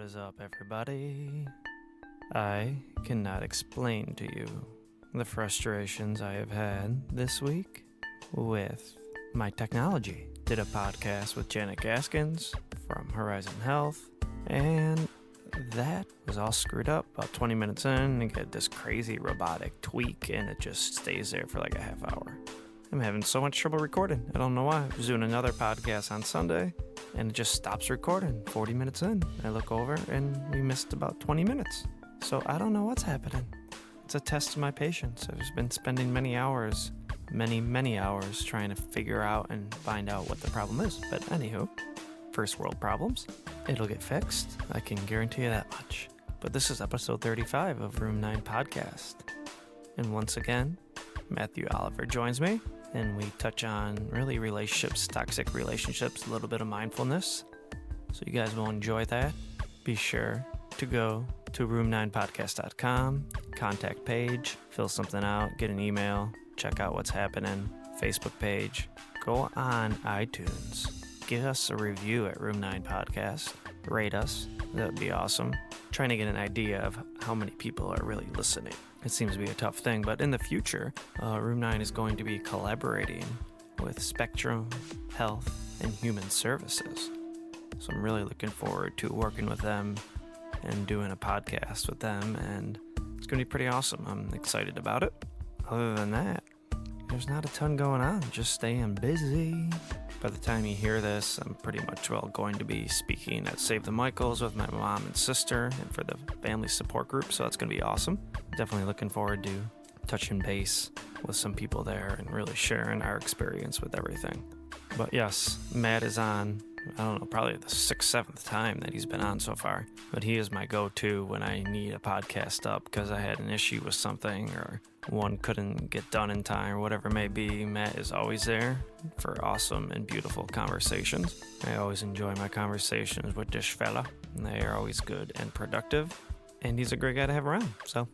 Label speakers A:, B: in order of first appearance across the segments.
A: is up, everybody? I cannot explain to you the frustrations I have had this week with my technology. Did a podcast with Janet Gaskins from Horizon Health, and that was all screwed up about 20 minutes in and get this crazy robotic tweak, and it just stays there for like a half hour. I'm having so much trouble recording. I don't know why. I was doing another podcast on Sunday, and it just stops recording 40 minutes in. I look over, and we missed about 20 minutes. So I don't know what's happening. It's a test of my patience. I've just been spending many hours trying to figure out and find out what the problem is. But anywho, first world problems. It'll get fixed. I can guarantee you that much. But this is episode 35 of Room 9 Podcast. And once again, Matthew Oliver joins me, and we touch on really relationships, toxic relationships, a little bit of mindfulness. So you guys will enjoy that. Be sure to go to room9podcast.com, contact page, fill something out, get an email, check out what's happening, Facebook page. Go on iTunes. Give us a review at Room 9 Podcast. Rate us. That would be awesome. Trying to get an idea of how many people are really listening. It seems to be a tough thing, but in the future, Room 9 is going to be collaborating with Spectrum Health and Human Services. So I'm really looking forward to working with them and doing a podcast with them, and it's going to be pretty awesome. I'm excited about it. Other than that, there's not a ton going on, just staying busy. By the time you hear this, I'm pretty much going to be speaking at Save the Michaels with my mom and sister and for the family support group, so that's going to be awesome. Definitely looking forward to touching base with some people there and really sharing our experience with everything. But yes, Matt is on, I don't know, probably the 6th, 7th time that he's been on so far. But he is my go-to when I need a podcast up because I had an issue with something or one couldn't get done in time or whatever it may be. Matt is always there for awesome and beautiful conversations. I always enjoy my conversations with this fella. And they are always good and productive. And he's a great guy to have around. So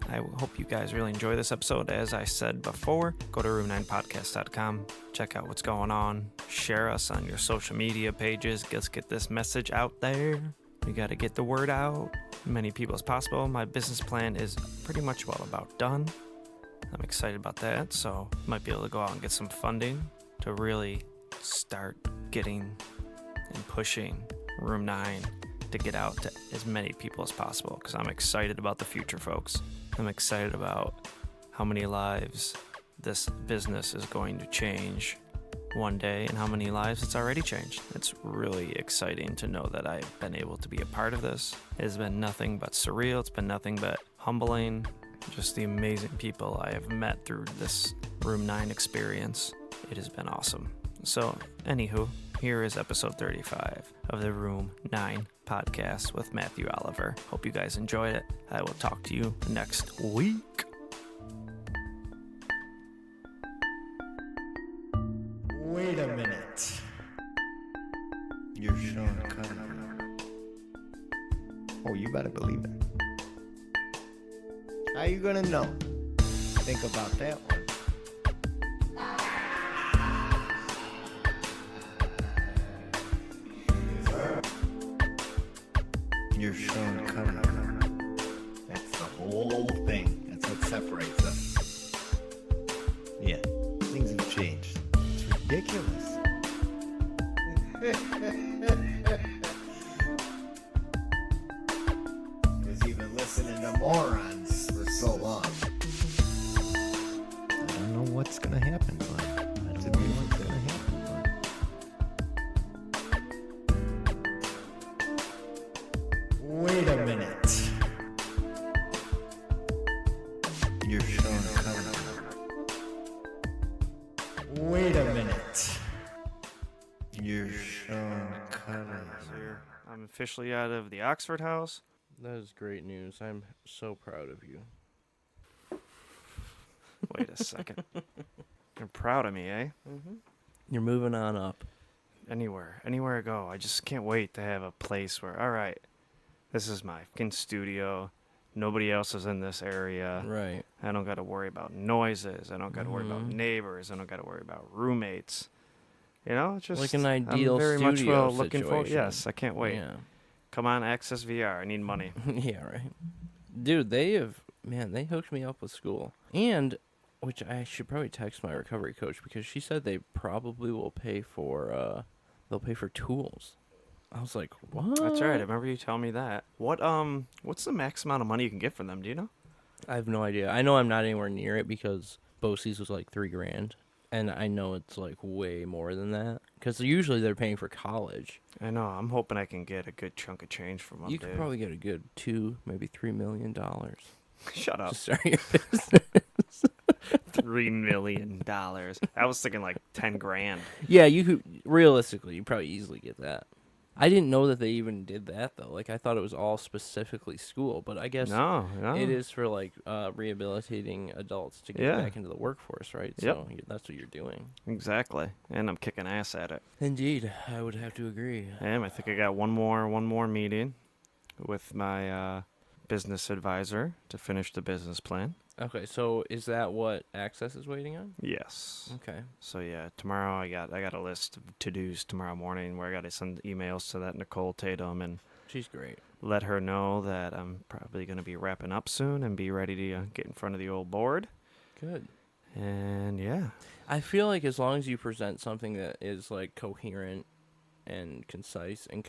A: I hope you guys really enjoy this episode. As I said before, go to room9podcast.com, check out what's going on, share us on your social media pages. Let's get this message out there. We got to get the word out as many people as possible. My business plan is pretty much well about done. I'm excited about that, so might be able to go out and get some funding to really start getting and pushing Room 9 to get out to as many people as possible, because I'm excited about the future, folks. I'm excited about how many lives this business is going to change one day and how many lives it's already changed. It's really exciting to know that I've been able to be a part of this. It has been nothing but surreal. It's been nothing but humbling. Just the amazing people I have met through this Room 9 experience. It has been awesome. So, anywho, here is episode 35 of the Room 9 Podcast with Matthew Oliver. Hope you guys enjoyed it. I will talk to you next week.
B: Wait a minute. You're Sean Connery. Oh, you better believe it. How you gonna know? Think about that one. You're Sean Connery. That's the whole thing. That's what separates us. Yeah, things have changed. It's ridiculous. Because you've been listening to morons for so long. I don't know what's gonna happen, but that's a new one's gonna happen. Wait a minute. You're Sean Connery. Wait a minute. You're Sean Connery.
A: I'm officially out of the Oxford House.
C: That is great news. I'm so proud of you.
A: Wait a second. You're proud of me, eh?
C: Mm-hmm. You're moving on up.
A: Anywhere I go, I just can't wait to have a place where, all right, this is my fucking studio. Nobody else is in this area.
C: Right.
A: I don't got to worry about noises. I don't got to worry about neighbors. I don't got to worry about roommates. You know, it's just
C: like an ideal
A: I'm very
C: studio
A: much looking forward.
C: situation.
A: Yes, I can't wait.
C: Yeah.
A: Come on, Access VR. I need money.
C: Yeah, right. Dude, they hooked me up with school. And, which I should probably text my recovery coach because she said they probably will pay for, they'll pay for tools. I was like, what?
A: That's right. I remember you telling me that. What's the max amount of money you can get from them? Do you know?
C: I have no idea. I know I'm not anywhere near it because BOCES was like $3,000. And I know it's like way more than that because usually they're paying for college.
A: I know. I'm hoping I can get a good chunk of change from them.
C: You could probably get a good $2, maybe $3 million.
A: Shut up.
C: To start your business.
A: $3 million. I was thinking like 10 grand.
C: Yeah, you could realistically, you probably easily get that. I didn't know that they even did that though. Like I thought it was all specifically school, but I guess
A: No.
C: it is for like rehabilitating adults to get back into the workforce, right?
A: Yep.
C: So that's what you're doing.
A: Exactly. And I'm kicking ass at it.
C: Indeed, I would have to agree.
A: And I think I got one more meeting with my business advisor to finish the business plan.
C: Okay, so is that what Access is waiting on?
A: Yes.
C: Okay.
A: So yeah, tomorrow I got a list of to-dos tomorrow morning where I got to send emails to that Nicole Tatum and
C: She's great.
A: let her know that I'm probably going to be wrapping up soon and be ready to get in front of the old board.
C: Good.
A: And yeah.
C: I feel like as long as you present something that is like coherent and concise and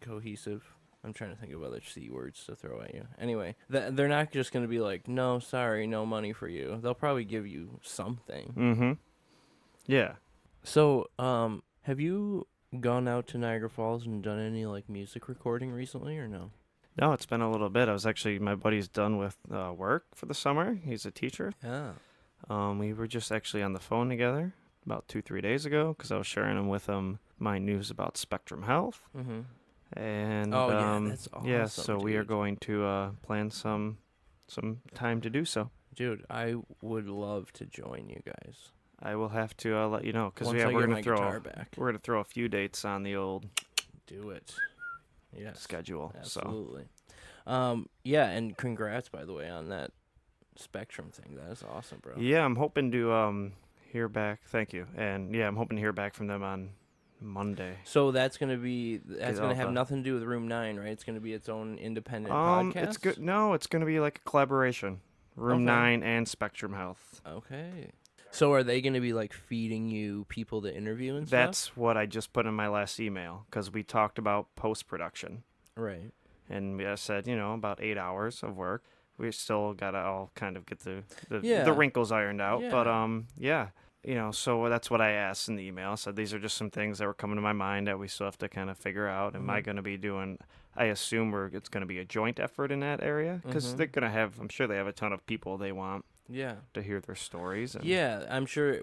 C: cohesive. I'm trying to think of other C words to throw at you. Anyway, they're not just going to be like, no, sorry, no money for you. They'll probably give you something.
A: Mm-hmm. Yeah.
C: So, have you gone out to Niagara Falls and done any like music recording recently or no?
A: No, it's been a little bit. My buddy's done with work for the summer. He's a teacher.
C: Yeah.
A: We were just actually on the phone together about 2-3 days ago because I was sharing with him my news about Spectrum Health.
C: Mm-hmm.
A: And
C: that's awesome.
A: yeah, so we are
C: dude.
A: going to plan some time to do so.
C: Dude, I would love to join you guys.
A: I will have to let you know because
C: Once I
A: we're
C: get
A: gonna
C: my
A: throw
C: guitar back.
A: we're gonna throw a few dates on the old
C: Do it. Yes.
A: schedule.
C: Absolutely. Yeah, and congrats by the way on that Spectrum thing. That is awesome, bro.
A: Yeah, I'm hoping to hear back. Thank you. And yeah, I'm hoping to hear back from them on Monday.
C: So that's gonna have
A: Alpha.
C: nothing to do with Room 9, right? It's gonna be its own independent podcast.
A: It's good. No, it's gonna be like a collaboration. Room
C: Okay.
A: 9 and Spectrum Health.
C: Okay. So are they gonna be like feeding you people to interview and stuff?
A: That's what I just put in my last email because we talked about post-production.
C: Right.
A: And I said, about 8 hours of work. We still got to all kind of get the
C: Yeah.
A: wrinkles ironed out.
C: Yeah.
A: But, yeah, so that's what I asked in the email. I said, these are just some things that were coming to my mind that we still have to kind of figure out. Am I going to be doing, I assume it's going to be a joint effort in that area because they're going to have, I'm sure they have a ton of people they want
C: Yeah.
A: to hear their stories. And
C: Yeah, I'm sure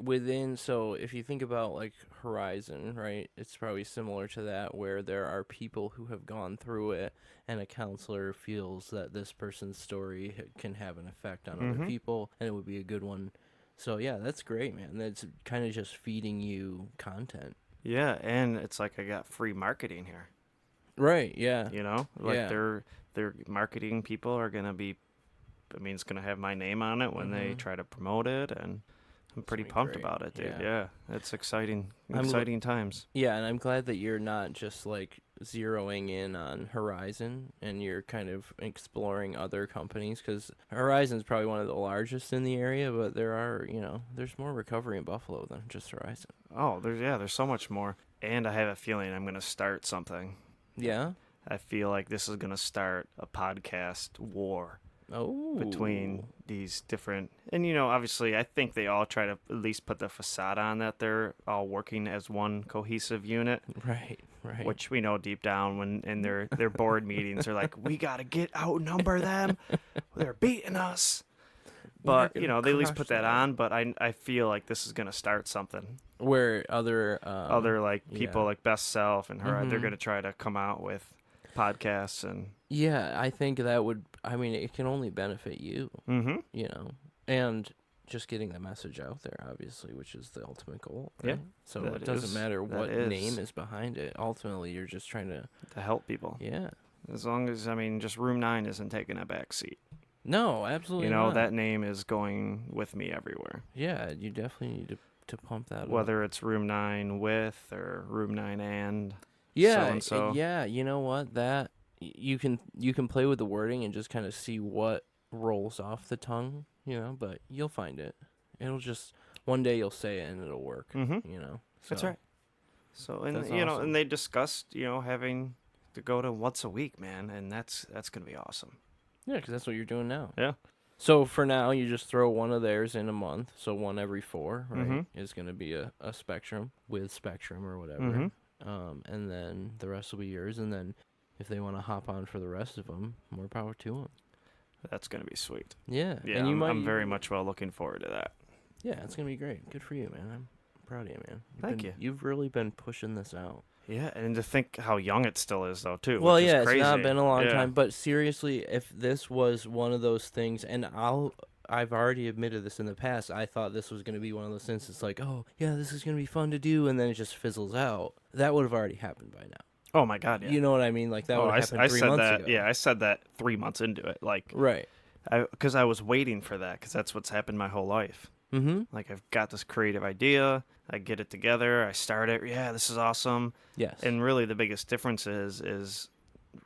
C: so if you think about like Horizon, right, it's probably similar to that where there are people who have gone through it and a counselor feels that this person's story can have an effect on other people and it would be a good one. So yeah, that's great, man. That's kind of just feeding you content.
A: Yeah, and it's like I got free marketing here.
C: Right, yeah.
A: Like their marketing people are going to be, it's going to have my name on it when they try to promote it, and I'm pretty pumped about it, dude. Yeah, it's exciting times.
C: Yeah, and I'm glad that you're not just like zeroing in on Horizon and you're kind of exploring other companies because Horizon's probably one of the largest in the area, but there's more recovery in Buffalo than just Horizon.
A: Oh, there's so much more, and I have a feeling I'm going to start something.
C: Yeah?
A: I feel like this is going to start a podcast war.
C: Oh.
A: Between these different, and obviously I think they all try to at least put the facade on that they're all working as one cohesive unit.
C: Right.
A: Which we know deep down when in their board meetings are like, we gotta outnumber them. They're beating us. But they at least put that on. But I feel like this is gonna start something
C: where other
A: like people like Best Self and her, they're gonna try to come out with podcasts and.
C: Yeah, I think that would. It can only benefit you. And just getting the message out there, obviously, which is the ultimate goal. Right?
A: Yeah.
C: So it doesn't matter what name is behind it. Ultimately, you're just trying to
A: help people.
C: Yeah.
A: As long as just Room 9 isn't taking a back seat.
C: No, absolutely not.
A: That name is going with me everywhere.
C: Yeah, you definitely need to pump that up.
A: Whether it's Room 9 with or Room 9 and.
C: Yeah,
A: so-and-so.
C: yeah. You know what? That you can play with the wording and just kind of see what rolls off the tongue, but you'll find it. It'll just one day you'll say it and it'll work.
A: Mm-hmm. That's
C: So
A: right. So, and
C: that's
A: and
C: awesome.
A: they discussed, having to go to once a week, man, and that's gonna be awesome.
C: Yeah, because that's what you're doing now.
A: Yeah.
C: So for now, you just throw one of theirs in a month. So one every 4, right,
A: Mm-hmm.
C: is going to be a spectrum with spectrum or whatever.
A: Mm-hmm.
C: And then the rest will be yours. And then if they want to hop on for the rest of them, more power to them.
A: That's gonna be sweet.
C: Yeah.
A: Yeah,
C: and
A: I'm very much looking forward to that.
C: Yeah, it's going to be great. Good for you, man. I'm proud of you, man.
A: Thank you.
C: You've really been pushing this out.
A: Yeah, and to think how young it still is, though, too.
C: Well,
A: which
C: yeah,
A: is crazy.
C: it's not been a long
A: Yeah.
C: time, but seriously, if this was one of those things, and I've already admitted this in the past, I thought this was going to be one of those things. It's like, oh, yeah, this is going to be fun to do, and then it just fizzles out. That would have already happened by now.
A: Oh my God, yeah.
C: You know what I mean? Like that would have happened 3
A: said
C: months
A: that.
C: ago.
A: Yeah, I said that 3 months into it, like,
C: Right.
A: because I was waiting for that, because that's what's happened my whole life.
C: Mm-hmm.
A: Like, I've got this creative idea, I get it together, I start it. Yeah, this is awesome.
C: Yes.
A: And really, the biggest difference is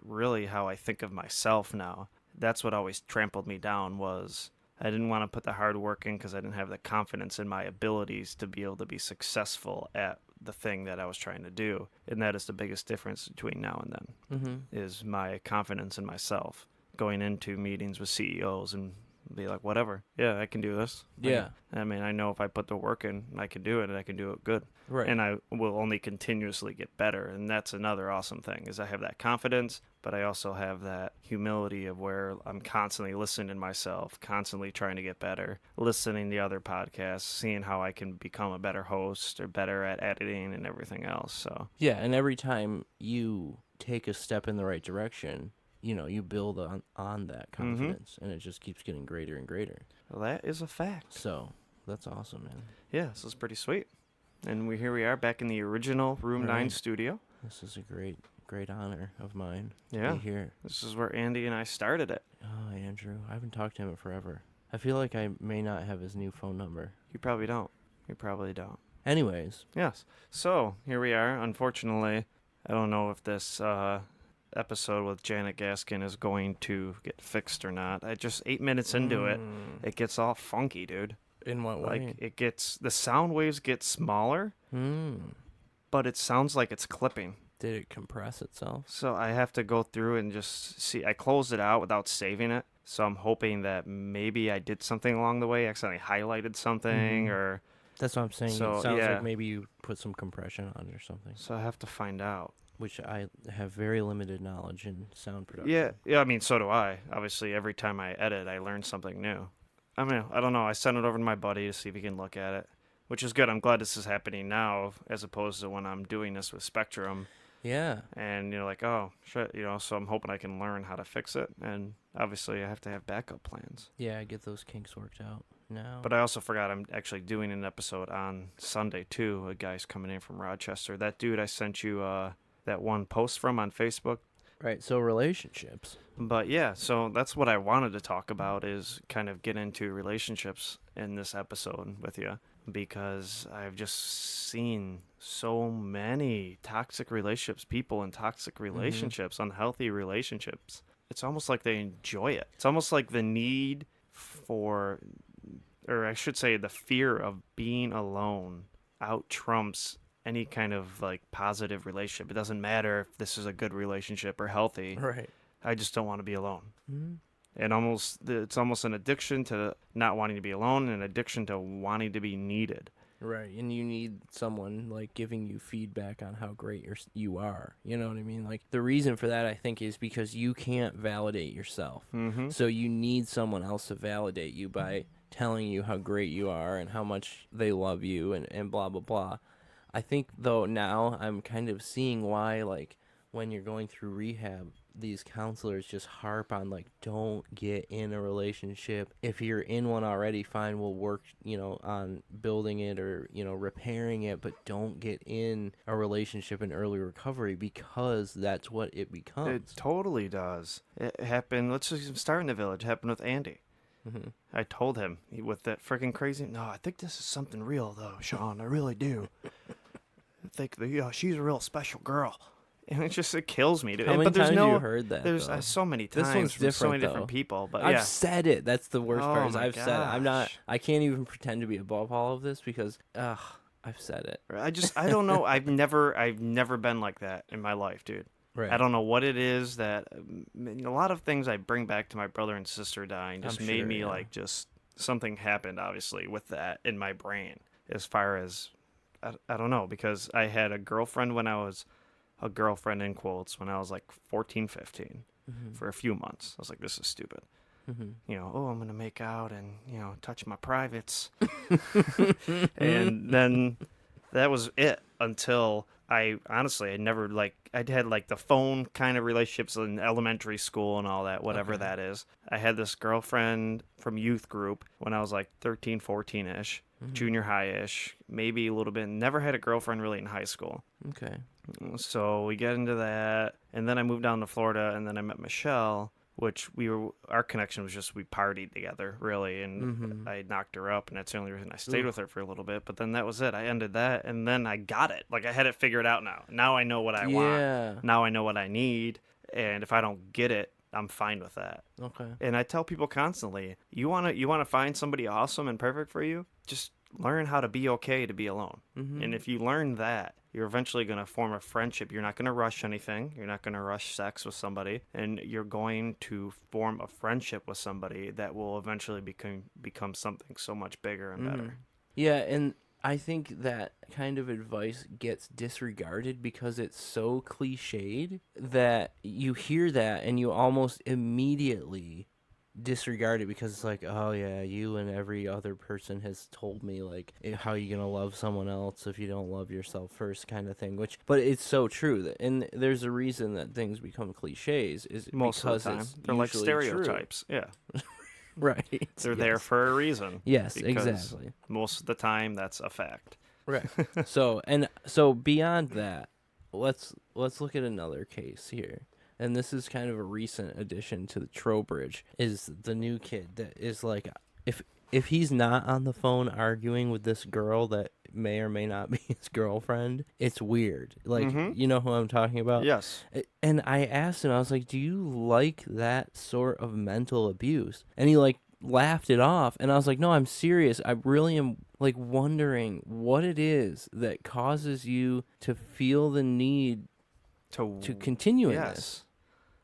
A: really how I think of myself now. That's what always trampled me down. Was I didn't want to put the hard work in because I didn't have the confidence in my abilities to be able to be successful at the thing that I was trying to do. And that is the biggest difference between now and then,
C: Mm-hmm.
A: is my confidence in myself. Going into meetings with CEOs and be like, whatever, yeah, I can do this.
C: Yeah.
A: I mean, I know if I put the work in, I can do it, and I can do it good.
C: Right.
A: And I will only continuously get better. And that's another awesome thing, is I have that confidence, but I also have that humility of where I'm constantly listening to myself, constantly trying to get better, listening to other podcasts, seeing how I can become a better host or better at editing and everything else. So
C: Yeah, and every time you take a step in the right direction, you build on that confidence, and it just keeps getting greater and greater.
A: well, that is a fact.
C: So that's awesome, man.
A: Yeah, this is pretty sweet. And here we are back in the original Room 9
C: Right.
A: studio.
C: This is a great honor of mine to
A: Yeah.
C: be here.
A: This is where Andy and I started it.
C: Oh, Andrew, I haven't talked to him in forever. I feel like I may not have his new phone number.
A: You probably don't. You probably don't.
C: Anyways,
A: Yes. So here we are. Unfortunately, I don't know if this episode with Janet Gaskin is going to get fixed or not. I just 8 minutes into it, it gets all funky, dude.
C: in what way?
A: Like the sound waves get smaller, but it sounds like it's clipping.
C: Did it compress itself?
A: So I have to go through and just see. I closed it out without saving it. So I'm hoping that maybe I did something along the way, accidentally highlighted something, or
C: That's what I'm saying.
A: So,
C: It sounds
A: yeah.
C: like maybe you put some compression on it or something,
A: so I have to find out.
C: which I have very limited knowledge in sound production.
A: Yeah. I mean, so do I. Obviously, every time I edit, I learn something new. I mean, I don't know. I sent it over to my buddy to see if he can look at it, which is good. I'm glad this is happening now, as opposed to when I'm doing this with Spectrum.
C: Yeah.
A: And like, oh shit, so I'm hoping I can learn how to fix it. And obviously, I have to have backup plans.
C: Yeah, get those kinks worked out now.
A: But I also forgot I'm actually doing an episode on Sunday too. A guy's coming in from Rochester. That dude I sent you that one post from on Facebook.
C: Right, so relationships.
A: But yeah, so that's what I wanted to talk about, is kind of get into relationships in this episode with you, because I've just seen so many toxic relationships, people in toxic relationships, unhealthy relationships. It's almost like they enjoy it. It's almost like the need for, or I should say the fear of being alone out trumps any kind of like positive relationship. It doesn't matter if this is a good relationship or healthy.
C: Right.
A: I just don't want to be alone.
C: Mm-hmm.
A: And it's almost an addiction to not wanting to be alone, and an addiction to wanting to be needed.
C: Right, and you need someone like giving you feedback on how great you are. You know what I mean? Like the reason for that, I think, is because you can't validate yourself.
A: Mm-hmm.
C: So you need someone else to validate you by telling you how great you are and how much they love you and blah blah blah. I think though now I'm kind of seeing why, like, when you're going through rehab, these counselors just harp on, like, don't get in a relationship. If you're in one already, fine, we'll work, on building it or, repairing it, but don't get in a relationship in early recovery, because that's what it becomes.
A: It totally does. It happened, let's just start in the village. It happened with Andy.
C: Mm-hmm.
A: I told him, with that freaking crazy, no, I think this is something real, though, Sean. I really do. I think she's a real special girl. And it kills me.
C: How many
A: but there's
C: times
A: no,
C: you heard that?
A: There's
C: though?
A: so many
C: This
A: times
C: one's
A: from so many
C: different,
A: different
C: though.
A: people. But
C: I've said it. That's the worst part.
A: Oh
C: Is
A: my
C: I've said it. I'm not.
A: gosh.
C: I can't even pretend to be above all of this because, I've said it.
A: I don't know. I've never been like that in my life, dude.
C: Right.
A: I don't know what it is that a lot of things I bring back to my brother and sister dying just made me like just something happened obviously with that in my brain as far as I don't know, because I had a girlfriend a girlfriend in quotes when I was like 14, 15 for a few months. I was like, this is stupid. I'm going to make out and, touch my privates. And then that was it until I never I'd had like the phone kind of relationships in elementary school and all that, whatever that is. I had this girlfriend from youth group when I was like 13, 14-ish, junior high-ish, maybe a little bit. Never had a girlfriend really in high school.
C: Okay.
A: So we get into that, and then I moved down to Florida, and then I met Michelle, which our connection was just we partied together, really, and I knocked her up, and that's the only reason I stayed with her for a little bit. But then that was it. I ended that, and then I got it. Like, I had it figured out now. Now I know what I want. Now I know what I need, and if I don't get it, I'm fine with that.
C: Okay.
A: And I tell people constantly, you wanna find somebody awesome and perfect for you, just learn how to be okay to be alone. And if you learn that, you're eventually going to form a friendship. You're not going to rush anything. You're not going to rush sex with somebody. And you're going to form a friendship with somebody that will eventually become something so much bigger and better.
C: Yeah, and I think that kind of advice gets disregarded because it's so cliched that you hear that and you almost immediately disregard it because it's like, oh yeah, you and every other person has told me like how you gonna love someone else if you don't love yourself first, kind of thing. But it's so true, and there's a reason that things become cliches is
A: most
C: because
A: of the time
C: it's
A: they're like
C: stereotypes.
A: Yeah.
C: Right.
A: They're there for a reason.
C: Yes, exactly.
A: Most of the time that's a fact.
C: Right. So beyond that, let's look at another case here. And this is kind of a recent addition to the Trowbridge, is the new kid that is like, if he's not on the phone arguing with this girl that may or may not be his girlfriend, it's weird. Like, you know who I'm talking about?
A: Yes.
C: And I asked him, I was like, do you like that sort of mental abuse? And he like laughed it off. And I was like, no, I'm serious. I really am like wondering what it is that causes you to feel the need to continue in this.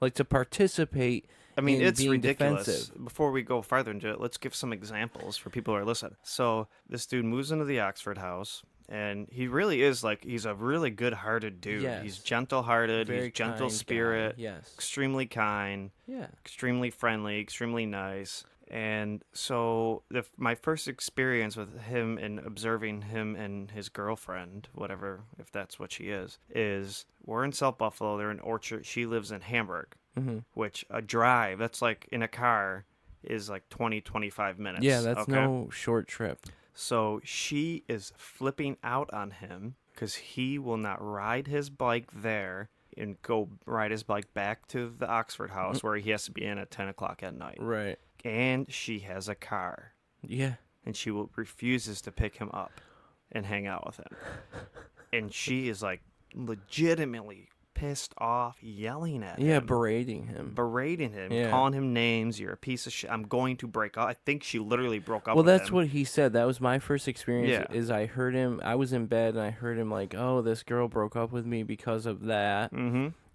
C: Like to participate.
A: I mean,
C: in
A: it's
C: being
A: ridiculous.
C: Defensive.
A: Before we go farther into it, let's give some examples for people who are listening. So this dude moves into the Oxford house, and he really is like, he's a really good-hearted dude.
C: Yes.
A: He's gentle-hearted,
C: Very
A: he's gentle
C: kind
A: spirit,
C: guy. Yes.
A: extremely kind,
C: Yeah.
A: extremely friendly, extremely nice. And so my first experience with him and observing him and his girlfriend, whatever, if that's what she is we're in South Buffalo. They're in Orchard. She lives in Hamburg, which a drive, that's like in a car, is like 20, 25 minutes.
C: Yeah, that's no short trip.
A: So she is flipping out on him because he will not ride his bike there and go ride his bike back to the Oxford house where he has to be in at 10 o'clock at night.
C: Right.
A: And she has a car.
C: Yeah.
A: And she refuses to pick him up and hang out with him. And she is like legitimately pissed off, yelling at him.
C: Yeah, berating him,
A: calling him names. You're a piece of shit. I'm going to break up. I think she literally broke up with him.
C: Well, that's what he said. That was my first experience. Is I heard him. I was in bed and I heard him like, "Oh, this girl broke up with me because of that."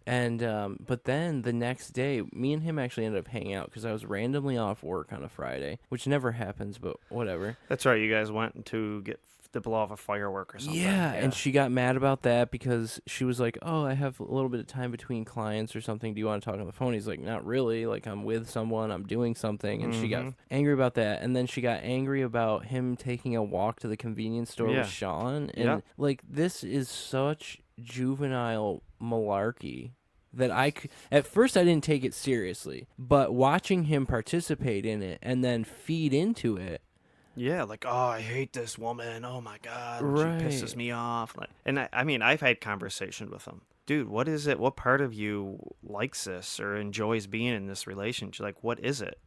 C: And but then the next day, me and him actually ended up hanging out because I was randomly off work on a Friday, which never happens, but whatever.
A: That's right. You guys went to blow off a firework or something.
C: Yeah, and she got mad about that because she was like, "Oh, I have a little bit of time between clients or something. Do you want to talk on the phone?" He's like, "Not really. Like, I'm with someone. I'm doing something." And she got angry about that. And then she got angry about him taking a walk to the convenience store with Sean. And like, this is such juvenile malarkey that at first I didn't take it seriously, but watching him participate in it and then feed into it.
A: Yeah, like, oh, I hate this woman. Oh my God,
C: right.
A: She pisses me off. Like, and I mean, I've had conversation with him. Dude, what is it? What part of you likes this or enjoys being in this relationship? Like, what is it?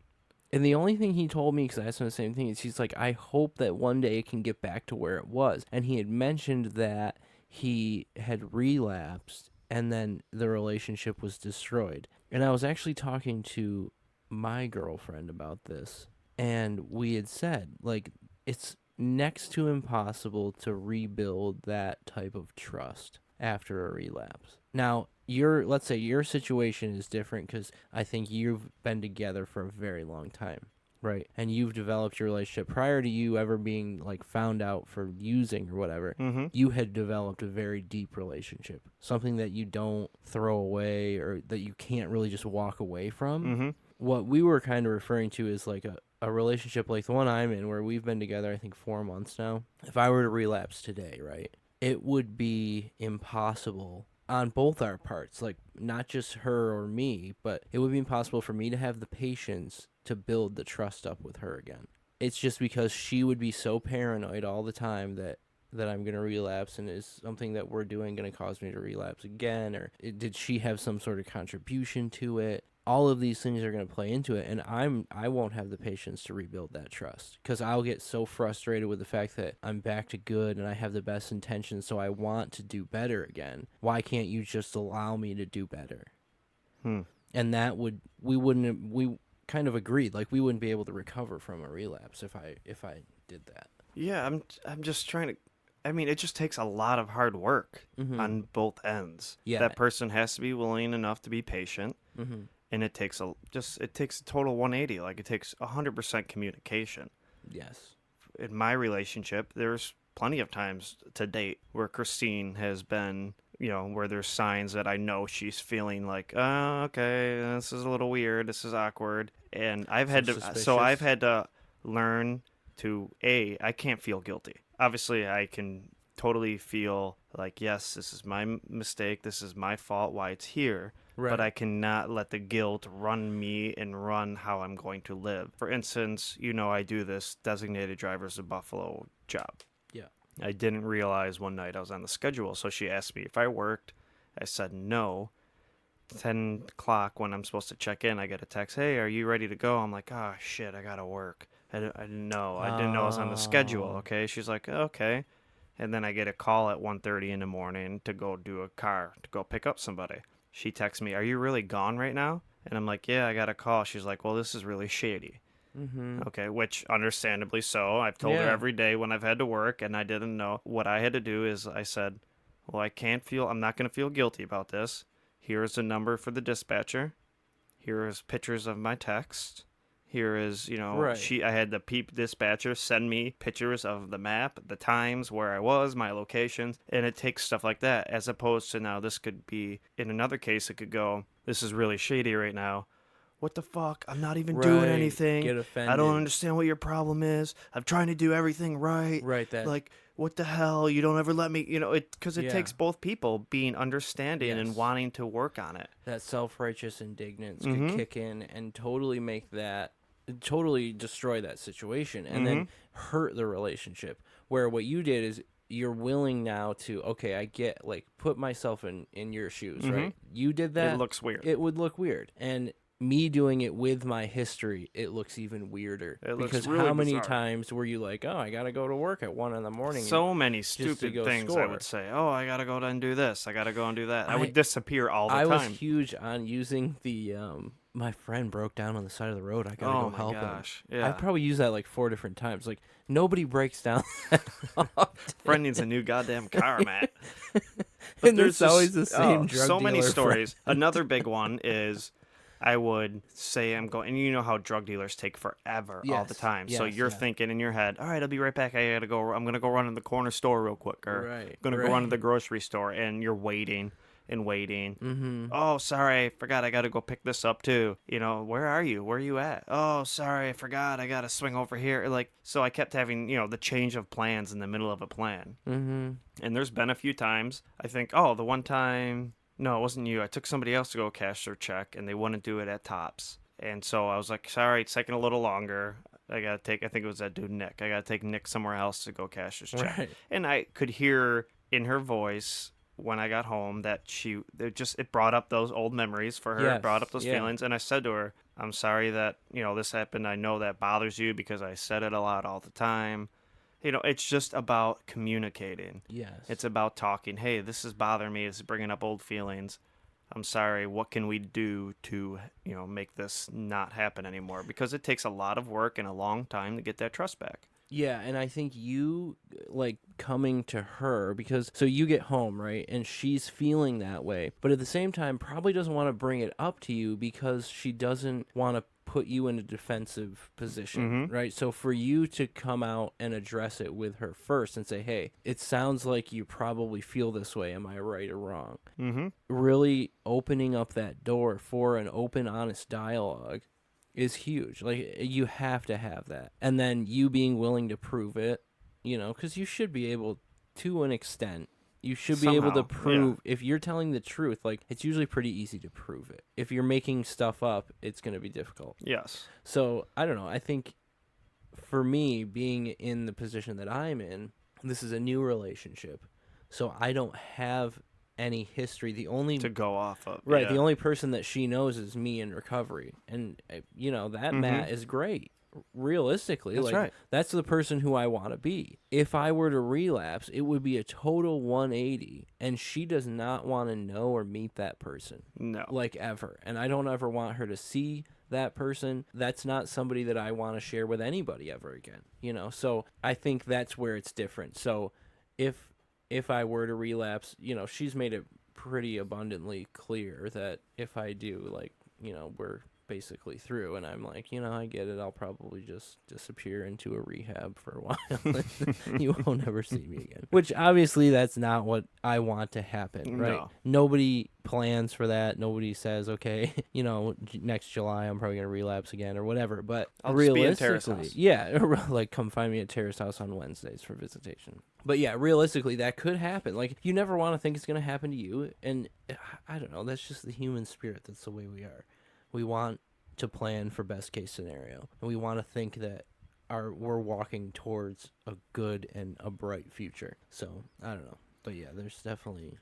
C: And the only thing he told me, because I asked him the same thing, is he's like, I hope that one day it can get back to where it was. And he had mentioned that he had relapsed and then the relationship was destroyed. And I was actually talking to my girlfriend about this, and we had said, like, it's next to impossible to rebuild that type of trust after a relapse. Now, let's say your situation is different because I think you've been together for a very long time, right? And you've developed your relationship prior to you ever being like found out for using or whatever.
A: Mm-hmm.
C: You had developed a very deep relationship, something that you don't throw away or that you can't really just walk away from.
A: Mm-hmm.
C: What we were kind of referring to is like a relationship like the one I'm in, where we've been together, I think 4 months now. If I were to relapse today, right, it would be impossible on both our parts, like not just her or me, but it would be impossible for me to have the patience to build the trust up with her again. It's just because she would be so paranoid all the time that I'm going to relapse, and is something that we're doing going to cause me to relapse again, or did she have some sort of contribution to it? All of these things are going to play into it, and I won't have the patience to rebuild that trust because I'll get so frustrated with the fact that I'm back to good and I have the best intentions, so I want to do better again. Why can't you just allow me to do better? And that we kind of agreed, like we wouldn't be able to recover from a relapse if I did that.
A: Yeah, I'm just trying to. I mean, it just takes a lot of hard work on both ends.
C: Yeah.
A: That person has to be willing enough to be patient.
C: Mm-hmm.
A: And it takes a total 180. Like, it takes 100% communication.
C: Yes.
A: In my relationship, there's plenty of times to date where Christine has been, where there's signs that I know she's feeling like, oh, okay, this is a little weird, this is awkward, and I've had to learn to I can't feel guilty. Obviously, I can totally feel like, yes, this is my mistake, this is my fault, why it's here. Right. But I cannot let the guilt run me and run how I'm going to live. For instance, I do this designated drivers of Buffalo job.
C: Yeah.
A: I didn't realize one night I was on the schedule, so she asked me if I worked. I said no. 10 o'clock when I'm supposed to check in, I get a text, hey, are you ready to go? I'm like, oh, shit, I gotta work. I didn't know. I didn't know I was on the schedule, okay? She's like, okay. And then I get a call at 1:30 in the morning to go pick up somebody. She texts me, are you really gone right now? And I'm like, yeah, I got a call. She's like, well, this is really shady. Mm-hmm. Okay, which understandably so. I've told her every day when I've had to work and I didn't know. What I had to do is I said, well, I'm not going to feel guilty about this. Here's the number for the dispatcher. Here is pictures of my text. Here is, right. I had the dispatcher send me pictures of the map, the times, where I was, my locations, and it takes stuff like that, as opposed to now this could be, in another case, it could go, this is really shady right now. What the fuck? I'm not even doing anything.
C: Get offended.
A: I don't understand what your problem is. I'm trying to do everything right.
C: Right.
A: Like, what the hell? You don't ever let me, because it takes both people being understanding and wanting to work on it.
C: That self-righteous indignance could kick in and totally totally destroy that situation and then hurt the relationship, where what you did is you're willing now to, okay, I get, like, put myself in your shoes, right? You did that.
A: It looks weird.
C: It would look weird. And me doing it with my history, it looks even weirder.
A: Because really
C: how many
A: bizarre.
C: Times were you like, oh, I got to go to work at 1 a.m.
A: So many stupid things I would say. Oh, I got to go and do this. I got to go and do that. I would disappear all the time.
C: I was huge on using the, my friend broke down on the side of the road. I got to go help him.
A: Yeah.
C: I probably used that like 4 different times. Like, nobody breaks down.
A: Friend needs a new goddamn car, Matt.
C: And there's always the same drug
A: so many
C: dealer
A: stories. Another big one is I would say I'm going, and you know how drug dealers take forever all the time. So you're thinking in your head, all right, I'll be right back. I'm going to go run in the corner store real quick, or I'm going to go run to the grocery store, and you're waiting and waiting. Mm-hmm. Oh, sorry, I forgot. I got to go pick this up too. Where are you? Where are you at? Oh, sorry, I forgot. I got to swing over here. So I kept having, the change of plans in the middle of a plan. Mm-hmm. And there's been a few times, I think, the one time, no, it wasn't you. I took somebody else to go cash their check, and they wouldn't do it at Tops. And so I was like, sorry, it's taking a little longer. I think it was that dude, Nick. I got to take Nick somewhere else to go cash his check. Right. And I could hear in her voice when I got home that it brought up those old memories for her. It brought up those feelings. And I said to her, I'm sorry that, this happened. I know that bothers you because I said it a lot all the time. It's just about communicating.
C: Yes.
A: It's about talking. Hey, this is bothering me. This is bringing up old feelings. I'm sorry. What can we do to, make this not happen anymore? Because it takes a lot of work and a long time to get that trust back.
C: Yeah, and I think you, like, coming to her, because, so you get home, right, and she's feeling that way, but at the same time probably doesn't want to bring it up to you because she doesn't want to put you in a defensive position, right? So for you to come out and address it with her first and say, hey, it sounds like you probably feel this way. Am I right or wrong? Really opening up that door for an open, honest dialogue is huge. Like, you have to have that. And then you being willing to prove it, because you should be able, to an extent, you should be able to prove, if you're telling the truth, like, it's usually pretty easy to prove it. If you're making stuff up, it's going to be difficult.
A: Yes.
C: So, I don't know. I think for me, being in the position that I'm in, this is a new relationship. So I don't have any history. The only
A: to go off of.
C: Right.
A: Yeah.
C: The only person that she knows is me in recovery. And, that Matt is great. Realistically,
A: That's right.
C: That's the person who I want to be. If I were to relapse, it would be a total 180, and she does not want to know or meet that person.
A: No.
C: Like, ever. And I don't ever want her to see that person. That's not somebody that I want to share with anybody ever again, So I think that's where it's different. So if I were to relapse, she's made it pretty abundantly clear that if I do, we're basically through, and I'm like, I get it. I'll probably just disappear into a rehab for a while. You won't ever see me again. Which obviously that's not what I want to happen, right?
A: No.
C: Nobody plans for that. Nobody says, okay, next July I'm probably gonna relapse again or whatever. But
A: I'll just be at
C: realistically,
A: Terrace House.
C: yeah, like come find me at Terrace House on Wednesdays for visitation. But yeah, realistically, that could happen. Like, you never want to think it's gonna happen to you, and I don't know. That's just the human spirit. That's the way we are. We want to plan for best case scenario, and we want to think that we're walking towards a good and a bright future. So I don't know, but yeah, there's definitely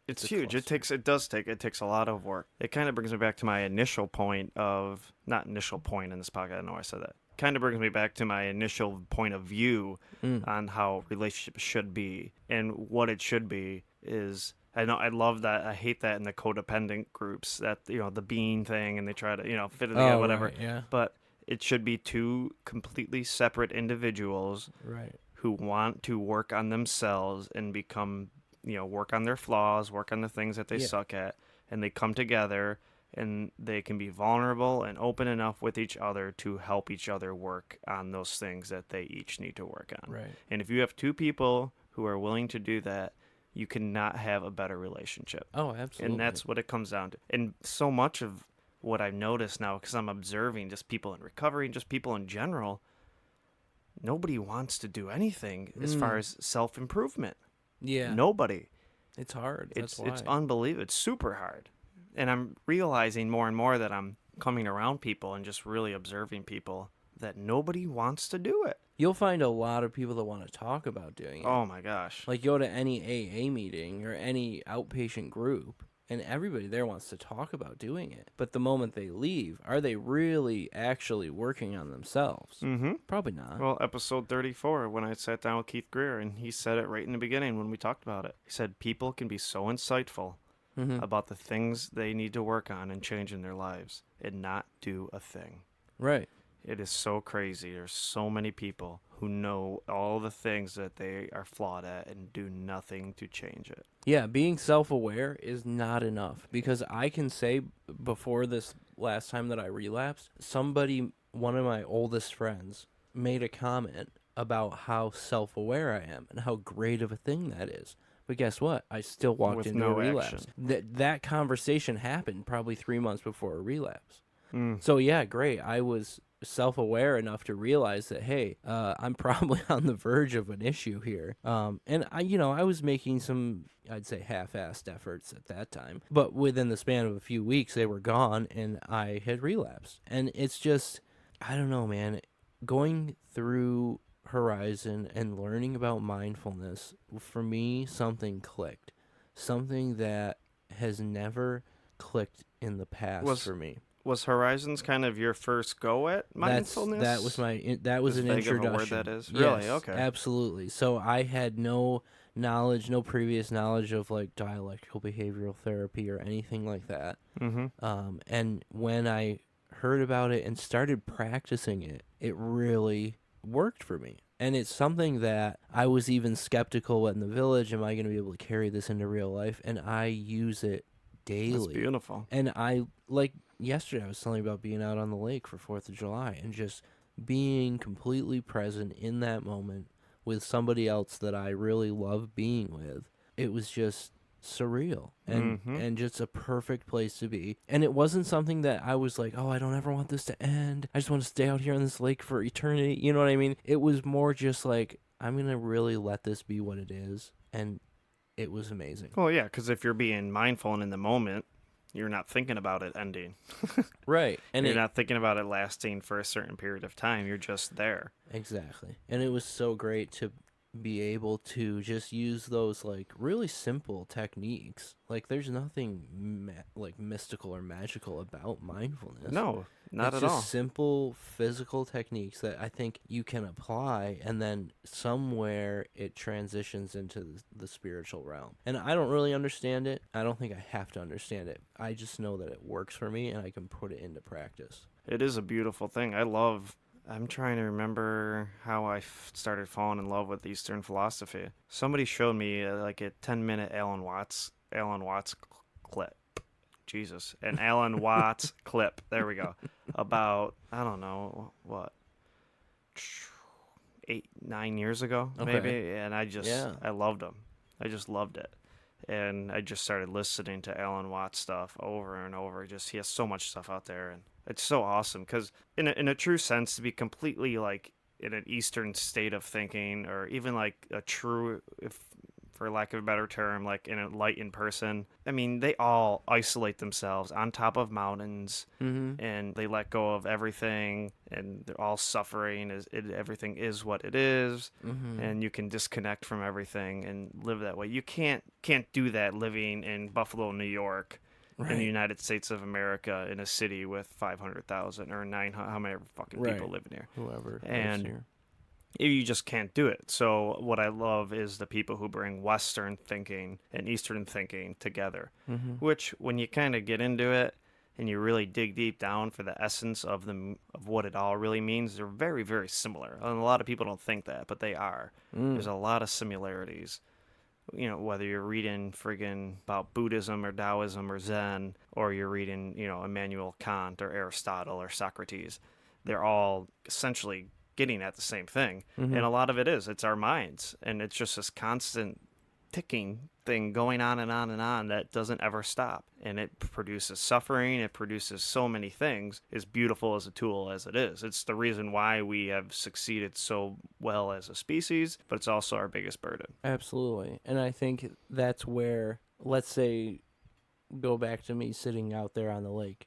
A: It's huge. It takes a lot of work. It kind of brings me back to my initial point of, not initial point in this podcast, I know I said that. Kind of brings me back to my initial point of view on how relationships should be, and what it should be is, I love that. I hate that in the codependent groups, that, the being thing, and they try to, fit it together, whatever.
C: Right, yeah.
A: But it should be two completely separate individuals
C: Right.
A: who want to work on themselves and become, work on their flaws, work on the things that they suck at, and they come together and they can be vulnerable and open enough with each other to help each other work on those things that they each need to work on.
C: Right.
A: And if you have two people who are willing to do that, you cannot have a better relationship.
C: Oh, absolutely.
A: And that's what it comes down to. And so much of what I've noticed now, because I'm observing just people in recovery and just people in general, nobody wants to do anything as far as self-improvement.
C: Yeah.
A: Nobody.
C: It's hard.
A: It's unbelievable. It's super hard. And I'm realizing more and more that I'm coming around people and just really observing people that nobody wants to do it.
C: You'll find a lot of people that want to talk about doing it.
A: Oh my gosh.
C: Like, go to any AA meeting or any outpatient group, and everybody there wants to talk about doing it. But the moment they leave, are they really actually working on themselves?
A: Mm-hmm.
C: Probably not.
A: Well, episode 34, when I sat down with Keith Greer, and he said it right in the beginning when we talked about it. He said people can be so insightful about the things they need to work on and change in their lives and not do a thing.
C: Right.
A: It is so crazy. There's so many people who know all the things that they are flawed at and do nothing to change it.
C: Yeah, being self-aware is not enough, because I can say, before this last time that I relapsed, one of my oldest friends, made a comment about how self-aware I am and how great of a thing that is. But guess what? I still walked into a relapse. That conversation happened probably 3 months before a relapse. So yeah, great. I was self-aware enough to realize that, hey, I'm probably on the verge of an issue here. And I was making some, I'd say, half-assed efforts at that time. But within the span of a few weeks, they were gone, and I had relapsed. And it's just, I don't know, man. Going through Horizon and learning about mindfulness, for me, something clicked. Something that has never clicked in the past for me.
A: was Horizons kind of your first go at mindfulness?
C: That was
A: As
C: an
A: vague of a
C: introduction.
A: word that is?
C: Yes,
A: Really? Okay.
C: absolutely. So I had no knowledge, no previous knowledge of like dialectical behavioral therapy or anything like that.
A: Mm-hmm.
C: And when I heard about it and started practicing it, it really worked for me. And it's something that I was even skeptical in the village. Am I going to be able to carry this into real life? And I use it daily.
A: That's beautiful.
C: And I, like yesterday, I was telling you about being out on the lake for 4th of July and just being completely present in that moment with somebody else that I really love being with. It was just surreal and just a perfect place to be. And it wasn't something that I was like, oh, I don't ever want this to end. I just want to stay out here on this lake for eternity. You know what I mean? It was more just like, I'm going to really let this be what it is. And it was amazing.
A: Well, yeah, because if you're being mindful and in the moment, you're not thinking about it ending.
C: Right. And
A: you're not thinking about it lasting for a certain period of time. You're just there.
C: Exactly. And it was so great to be able to just use those like really simple techniques. Like there's nothing like mystical or magical about mindfulness.
A: No, not
C: it's
A: at
C: just
A: all.
C: simple physical techniques that I think you can apply, and then somewhere it transitions into the spiritual realm. And I don't really understand it. I don't think I have to understand it. I just know that it works for me and I can put it into practice.
A: It is a beautiful thing. I'm trying to remember how I started falling in love with Eastern philosophy. Somebody showed me like a 10-minute Alan Watts clip. Jesus, an Alan Watts clip. There we go. About, I don't know, what, 8-9 years ago, maybe. And I loved him. I just loved it. And I just started listening to Alan Watts stuff over and over. Just, he has so much stuff out there, and it's so awesome because in a true sense, to be completely like in an Eastern state of thinking, or even like a true, if for lack of a better term, like an enlightened person. I mean, they all isolate themselves on top of mountains, and they let go of everything, and they're all suffering. Everything is what it is, and you can disconnect from everything and live that way. You can't do that living in Buffalo, New York, in the United States of America, in a city with 500,000 or 900, how many fucking people live in here?
C: Whoever
A: and
C: lives here.
A: You just can't do it. So what I love is the people who bring Western thinking and Eastern thinking together, which when you kind of get into it and you really dig deep down for the essence of what it all really means, they're very, very similar. And a lot of people don't think that, but they are. There's a lot of similarities. You know, whether you're reading friggin' about Buddhism or Taoism or Zen, or you're reading, Immanuel Kant or Aristotle or Socrates, they're all essentially getting at the same thing. And a lot of it's our minds, and it's just this constant ticking thing going on and on and on that doesn't ever stop, and it produces suffering, it produces so many things. As beautiful as a tool as it is, it's the reason why we have succeeded so well as a species, but it's also our biggest burden.
C: Absolutely. And I think that's where, let's say, go back to me sitting out there on the lake.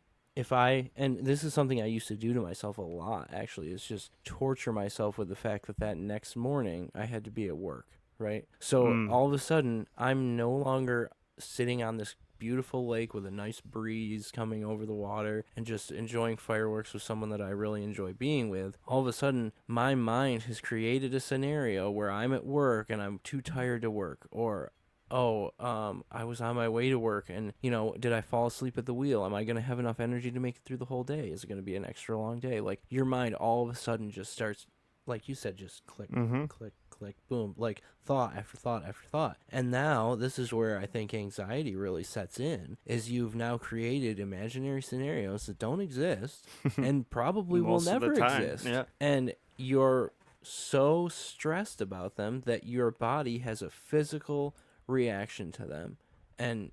C: And this is something I used to do to myself a lot, actually, is just torture myself with the fact that next morning I had to be at work, right? So all of a sudden, I'm no longer sitting on this beautiful lake with a nice breeze coming over the water and just enjoying fireworks with someone that I really enjoy being with. All of a sudden, my mind has created a scenario where I'm at work and I'm too tired to work, or I was on my way to work and, did I fall asleep at the wheel? Am I going to have enough energy to make it through the whole day? Is it going to be an extra long day? Like, your mind all of a sudden just starts, like you said, just click, click, click, boom, like thought after thought after thought. And now this is where I think anxiety really sets in, is you've now created imaginary scenarios that don't exist and probably will never exist. Yeah. And you're so stressed about them that your body has a physical reaction to them, and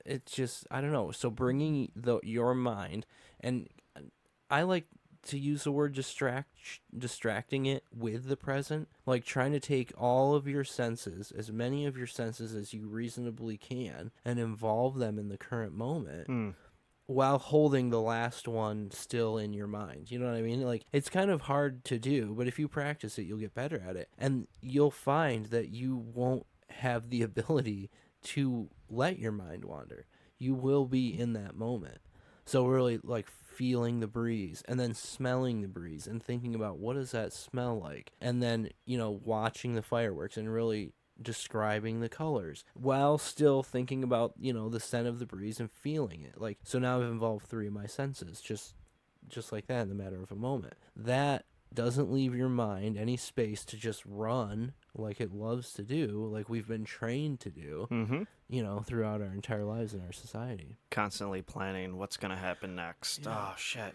C: it's just, I don't know. So bringing your mind, and I like to use the word distracting it with the present, like trying to take all of your senses, as many of your senses as you reasonably can, and involve them in the current moment while holding the last one still in your mind. You know what I mean? Like, it's kind of hard to do, but if you practice it, you'll get better at it, and you'll find that you won't have the ability to let your mind wander. You will be in that moment. So really like feeling the breeze and then smelling the breeze and thinking about what does that smell like, and then watching the fireworks and really describing the colors while still thinking about the scent of the breeze and feeling it. Like, so now I've involved 3 of my senses just like that in the matter of a moment. That doesn't leave your mind any space to just run like it loves to do, like we've been trained to do, throughout our entire lives in our society.
A: Constantly planning what's going to happen next.
C: Yeah.
A: Oh, shit.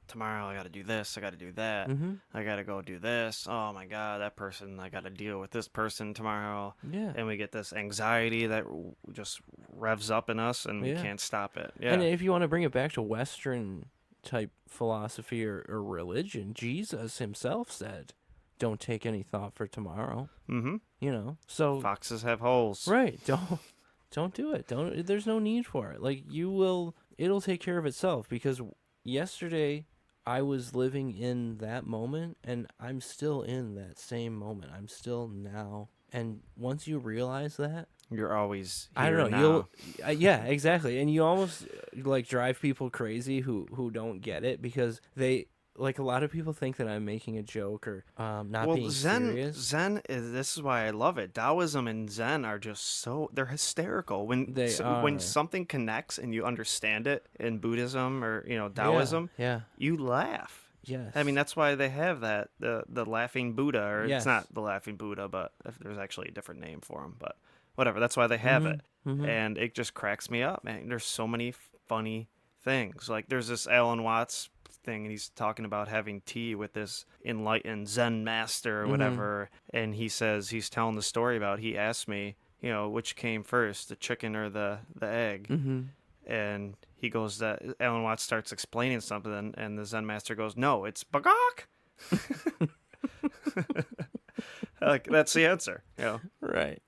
A: Tomorrow I got to do this. I got to do that.
C: Mm-hmm.
A: I got to go do this. Oh, my God, that person. I got to deal with this person tomorrow.
C: Yeah.
A: And we get this anxiety that just revs up in us, and we can't stop it. Yeah.
C: And if you want to bring it back to Western type philosophy or religion, Jesus himself said, don't take any thought for tomorrow.
A: Mm-hmm.
C: So
A: foxes have holes.
C: Right. Don't do it. There's no need for it. Like, it'll take care of itself, because yesterday I was living in that moment, and I'm still in that same moment. I'm still now. And once you realize that,
A: You're always here
C: I don't know.
A: now.
C: Yeah, exactly. And you almost like drive people crazy who don't get it, because they, like, a lot of people think that I'm making a joke or not being serious.
A: Zen this is why I love it. Taoism and Zen are just they're hysterical. When something connects and you understand it in Buddhism or Taoism, you laugh.
C: Yes.
A: I mean, that's why they have that the laughing Buddha, or
C: Yes.
A: it's not the laughing Buddha, but if there's actually a different name for him, but whatever. That's why they have it. And it just cracks me up, man. There's so many funny things. Like, there's this Alan Watts thing, and he's talking about having tea with this enlightened Zen master or whatever, and he says, he's telling the story about, he asked me, which came first, the chicken or the egg. And he goes, that Alan Watts starts explaining something, and the Zen master goes, no, it's bagok. Like, that's the answer.
C: Right.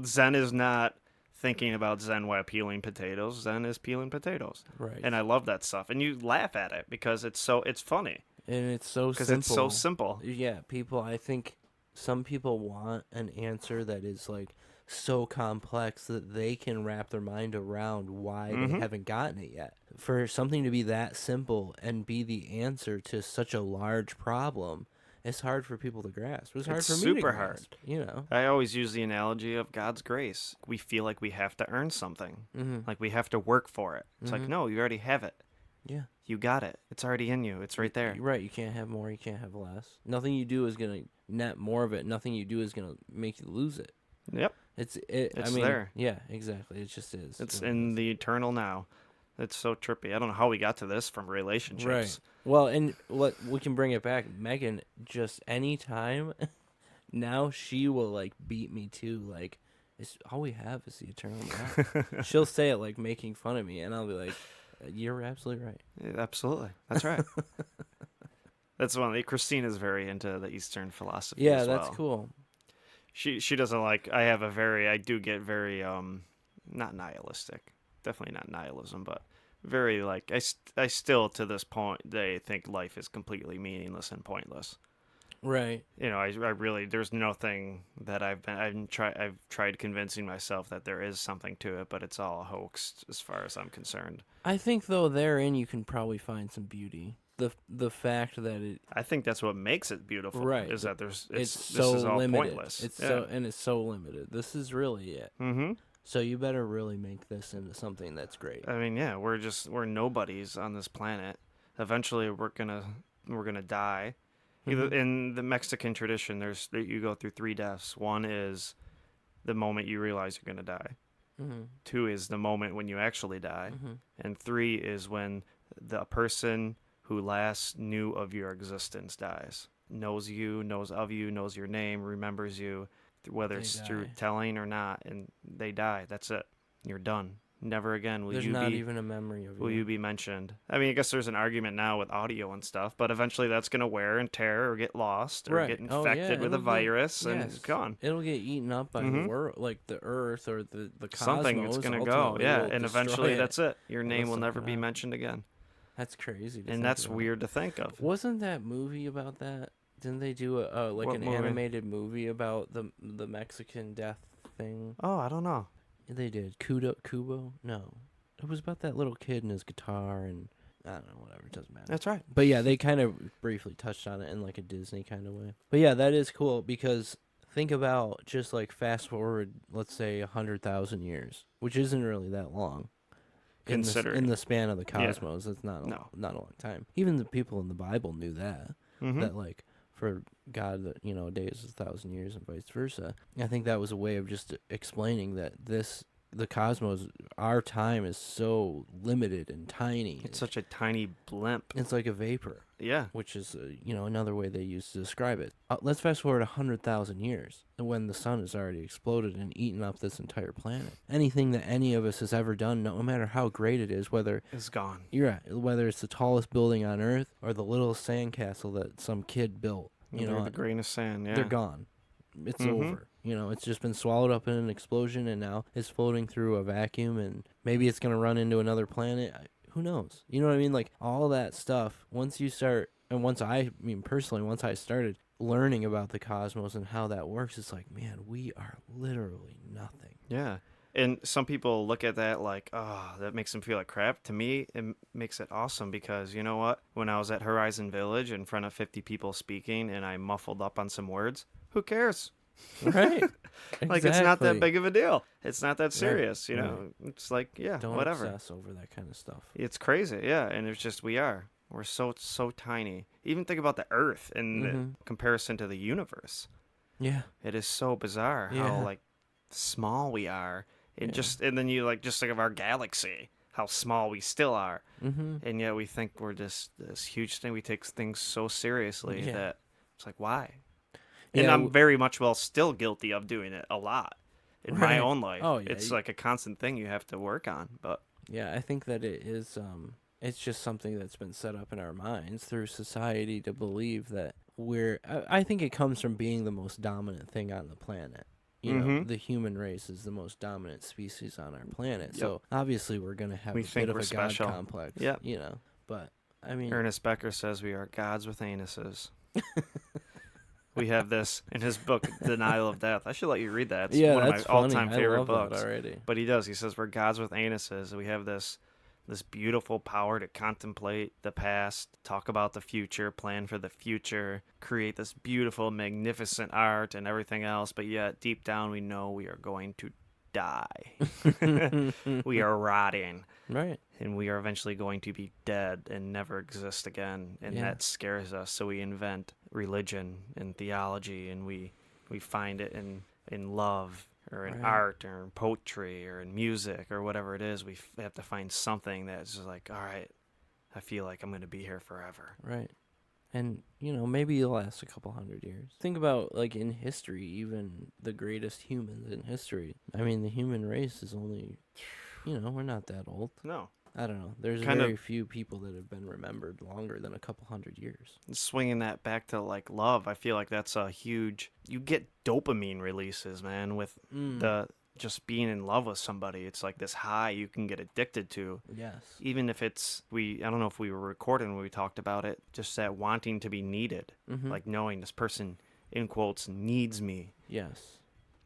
A: Zen is not thinking about Zen while peeling potatoes. Zen is peeling potatoes.
C: Right.
A: And I love that stuff. And you laugh at it because it's funny.
C: And it's so simple.
A: Because it's so simple.
C: Yeah, I think some people want an answer that is, like, so complex that they can wrap their mind around why they haven't gotten it yet. For something to be that simple and be the answer to such a large problem, it's hard for people to grasp. It's hard for me to
A: super
C: grasp,
A: hard. I always use the analogy of God's grace. We feel like we have to earn something. Like we have to work for it. It's like, no, you already have it.
C: Yeah.
A: You got it. It's already in you. It's right there.
C: Right. You can't have more. You can't have less. Nothing you do is going to net more of it. Nothing you do is going to make you lose it.
A: Yep.
C: It's
A: there.
C: Yeah, exactly. It just is.
A: It's in the eternal now. It's so trippy. I don't know how we got to this from relationships.
C: Right. Well, and we can bring it back. Megan, just any time now, she will, like, beat me too. Like, it's all we have is the eternal now. She'll say it like making fun of me, and I'll be like, "You're absolutely right."
A: Yeah, absolutely. That's right. That's one. Christina's very into the Eastern philosophy.
C: Yeah,
A: as well.
C: that's cool.
A: She doesn't like. I do get very not nihilistic. Definitely not nihilism, but very, like, I still to this point they think life is completely meaningless and pointless.
C: Right.
A: I really, there's nothing that I've tried convincing myself that there is something to it, but it's all a hoax as far as I'm concerned.
C: I think, though, therein you can probably find some beauty. The fact that it,
A: I think that's what makes it beautiful.
C: Right.
A: Is that
C: it's
A: this
C: so
A: is all
C: limited.
A: pointless.
C: It's so limited. This is really it.
A: Mm-hmm.
C: So you better really make this into something that's great.
A: I mean, yeah, we're nobodies on this planet. Eventually, we're gonna die. Either in the Mexican tradition, you go through 3 deaths. 1 is the moment you realize you're gonna die. 2 is the moment when you actually die, and 3 is when the person who last knew of your existence dies. Knows you, knows of you, knows your name, remembers you, whether it's through telling or not, and they die. That's it. You're done. Never again will
C: There's not even a memory of you.
A: Will you be mentioned? I mean, I guess there's an argument now with audio and stuff, but eventually that's going to wear and tear or get lost or get infected with a virus, and it's gone.
C: It'll get eaten up by the world, like the Earth or the cosmos.
A: Something that's going to go, and eventually that's it. Your name will never be mentioned again.
C: That's crazy.
A: And that's weird to think of.
C: Wasn't that movie about that? Didn't they do an animated movie about the Mexican death thing?
A: Oh, I don't know.
C: They did. Kubo? No. It was about that little kid and his guitar, and I don't know, whatever, it doesn't matter.
A: That's right.
C: But yeah, they kind of briefly touched on it in like a Disney kind of way. But yeah, that is cool because think about just like fast forward, let's say 100,000 years, which isn't really that long.
A: Considering.
C: In the span of the cosmos, it's not
A: No.
C: not a long time. Even the people in the Bible knew that.
A: Mm-hmm.
C: That like for God, a day is 1,000 years and vice versa. I think that was a way of just explaining that the cosmos, our time is so limited and tiny.
A: It's such a tiny blimp.
C: It's like a vapor.
A: Yeah.
C: Which is, another way they use to describe it. Let's fast forward 100,000 years when the sun has already exploded and eaten up this entire planet. Anything that any of us has ever done, no matter how great it is, whether
A: It's gone.
C: you're right, whether it's the tallest building on Earth or the littlest sandcastle that some kid built,
A: The grain of sand, yeah.
C: they're gone. It's over. It's just been swallowed up in an explosion, and now it's floating through a vacuum, and maybe it's going to run into another planet. Who knows? You know what I mean? Like, all that stuff, once you start, and once I started learning about the cosmos and how that works, it's like, man, we are literally nothing.
A: Yeah. And some people look at that like, oh, that makes them feel like crap. To me, it makes it awesome because, you know what? When I was at Horizon Village in front of 50 people speaking and I muffled up on some words, who cares?
C: Right.
A: Like, it's not that big of a deal. It's not that
C: Right.
A: serious, you know? It's like, yeah,
C: Don't
A: whatever.
C: obsess over that kind of stuff.
A: It's crazy, yeah. And it's just, we're so tiny. Even think about the Earth in comparison to the universe.
C: Yeah.
A: It is so bizarre how,
C: Yeah.
A: like, small we are. And then you, like, just think of our galaxy, how small we still are.
C: Mm-hmm.
A: And yet we think we're just this huge thing. We take things so seriously that it's like, why? And I'm very much still guilty of doing it a lot in my own life.
C: Oh, yeah.
A: It's like a constant thing you have to work on. But
C: yeah, I think that it is, it's just something that's been set up in our minds through society to believe that I think it comes from being the most dominant thing on the planet. The human race is the most dominant species on our planet.
A: Yep.
C: So obviously we're going to have a bit of a
A: special.
C: God complex.
A: Yep.
C: But I mean,
A: Ernest Becker says we are gods with anuses. We have this in his book, Denial of Death. I should let you read that. It's one of my all-time favorite books.
C: Already.
A: But he does. He says we're gods with anuses. And we have this beautiful power to contemplate the past, talk about the future, plan for the future, create this beautiful, magnificent art and everything else. But yet, deep down, we know we are going to die. We are rotting.
C: Right.
A: And we are eventually going to be dead and never exist again. And that scares us. So we invent religion and theology, and we find it in love or in art or in poetry or in music or whatever it is. We have to find something that's just like, all right, I feel like I'm going to be here forever.
C: Right. And, maybe it'll last a couple hundred years. Think about, like, in history, even the greatest humans in history. I mean, the human race is only, we're not that old.
A: No.
C: I don't know. There's very few people that have been remembered longer than a couple hundred years.
A: Swinging that back to, like, love, I feel like that's a huge... You get dopamine releases, man, with the just being in love with somebody. It's like this high you can get addicted to.
C: Yes.
A: Even if it's... I don't know if we were recording when we talked about it, just that wanting to be needed. Like knowing this person, in quotes, needs me.
C: Yes.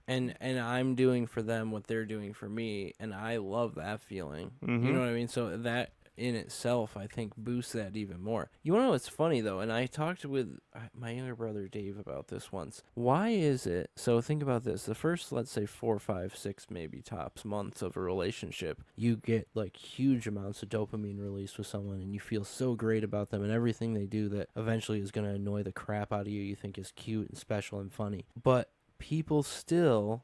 C: And I'm doing for them what they're doing for me, and I love that feeling. You know what I mean? So that in itself, I think, boosts that even more. You want to know what's funny, though? And I talked with my younger brother, Dave, about this once. Why is it... So think about this. The first, let's say, 4, 5, 6, maybe tops months of a relationship, you get, like, huge amounts of dopamine released with someone, and you feel so great about them and everything they do that eventually is going to annoy the crap out of you think is cute and special and funny. But people still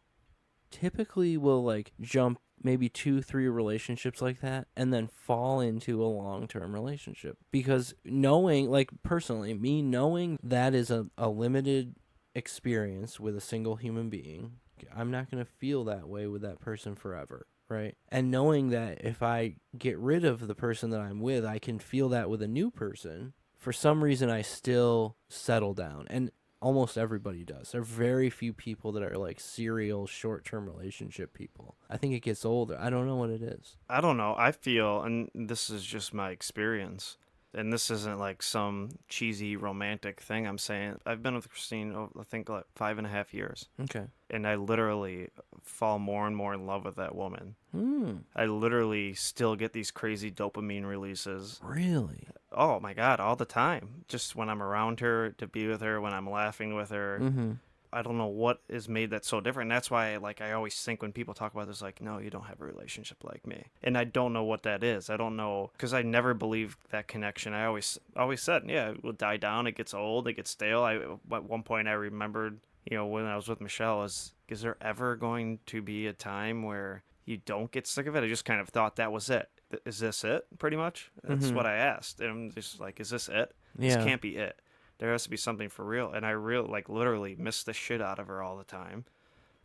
C: typically will like jump maybe 2-3 relationships like that and then fall into a long-term relationship because knowing, like, personally, me knowing that is a limited experience with a single human being, I'm not going to feel that way with that person forever, right? And knowing that if I get rid of the person that I'm with, I can feel that with a new person, for some reason I still settle down. And almost everybody does. There are very few people that are like serial short-term relationship people. I think it gets older. I don't know what it is.
A: I don't know. I feel, and this is just my experience, and this isn't like some cheesy romantic thing I'm saying. I've been with Christine, I think, like 5.5 years.
C: Okay.
A: And I literally fall more and more in love with that woman.
C: Hmm.
A: I literally still get these crazy dopamine releases.
C: Really?
A: Oh my God, all the time. Just when I'm around her, to be with her, when I'm laughing with her.
C: Mm-hmm.
A: I don't know what has made that so different. And that's why, like, I always think when people talk about this, like, no, you don't have a relationship like me. And I don't know what that is. I don't know, because I never believed that connection. I always said, yeah, it will die down. It gets old. It gets stale. At one point, I remembered, when I was with Michelle, is there ever going to be a time where you don't get sick of it? I just kind of thought that was it. Is this it? Pretty much. That's what I asked. And I'm just like, is this it?
C: Yeah.
A: This can't be it. There has to be something for real. And I literally miss the shit out of her all the time.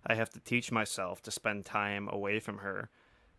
A: I have to teach myself to spend time away from her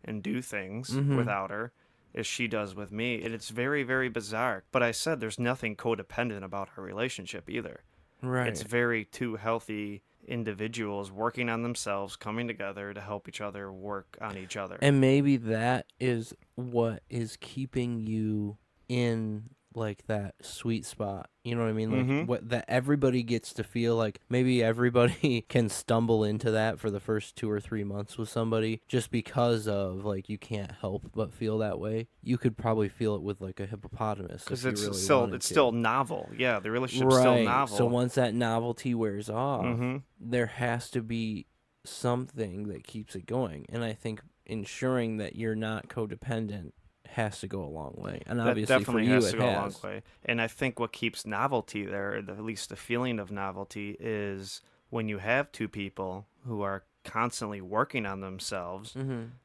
A: and do things without her as she does with me. And it's very, very bizarre. But I said there's nothing codependent about our relationship either.
C: Right.
A: It's very two healthy individuals working on themselves, coming together to help each other work on each other.
C: And maybe that is what is keeping you in like that sweet spot. You know what I mean? Like what that everybody gets to feel like. Maybe everybody can stumble into that for the first 2 or 3 months with somebody just because of like you can't help but feel that way. You could probably feel it with like a hippopotamus
A: because
C: if
A: it's
C: you really
A: still
C: wanted
A: it's
C: to.
A: still novel. Yeah, the relationship's
C: Right.
A: still novel.
C: So once that novelty wears off, there has to be something that keeps it going. And I think ensuring that you're not codependent has to go a long way. And
A: that
C: obviously
A: definitely
C: for you
A: has
C: it
A: to go a long
C: has.
A: way. And I think what keeps novelty there, at least the feeling of novelty, is when you have two people who are constantly working on themselves.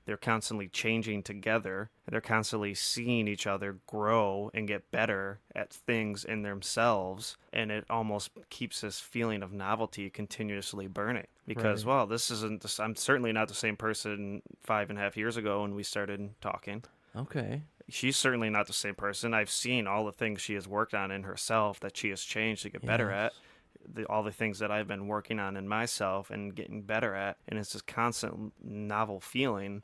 A: They're constantly changing together. They're constantly seeing each other grow and get better at things in themselves. And it almost keeps this feeling of novelty continuously burning. Because,
C: Right.
A: well, I'm certainly not the same person 5.5 years ago when we started talking.
C: Okay.
A: She's certainly not the same person. I've seen all the things she has worked on in herself that she has changed to get better at. All the things that I've been working on in myself and getting better at. And it's this constant novel feeling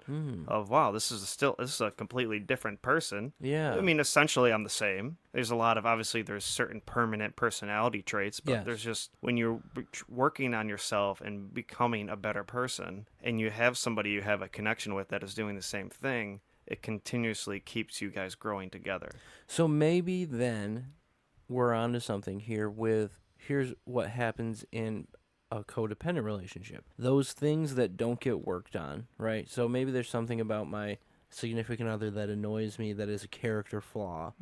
A: of, wow, this is a completely different person.
C: Yeah.
A: I mean, essentially I'm the same. There's there's certain permanent personality traits, but there's just, when you're working on yourself and becoming a better person and you have somebody you have a connection with that is doing the same thing, it continuously keeps you guys growing together.
C: So maybe then we're onto something here with here's what happens in a codependent relationship. Those things that don't get worked on, right? So maybe there's something about my significant other that annoys me that is a character flaw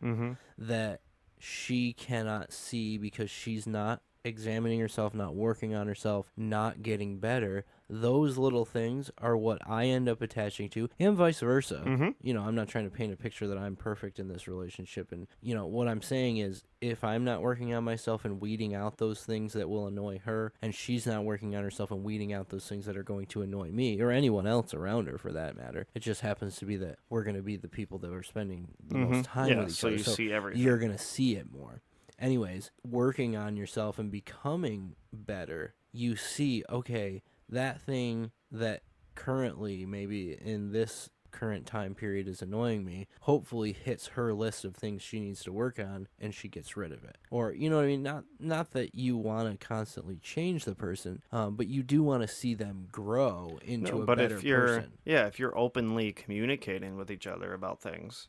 C: that she cannot see because she's not examining herself, not working on herself, not getting better. Those little things are what I end up attaching to, and vice versa. You know, I'm not trying to paint a picture that I'm perfect in this relationship. And, you know, what I'm saying is if I'm not working on myself and weeding out those things that will annoy her, and she's not working on herself and weeding out those things that are going to annoy me, or anyone else around her for that matter, it just happens to be that we're going to be the people that are spending the most time with each other.
A: So you see everything.
C: You're going to see it more. Anyways, working on yourself and becoming better, you see, okay, that thing that currently, maybe in this current time period is annoying me, hopefully hits her list of things she needs to work on and she gets rid of it. Or, you know what I mean? Not that you want to constantly change the person, but you do want to see them grow into a better person.
A: Yeah, if you're openly communicating with each other about things,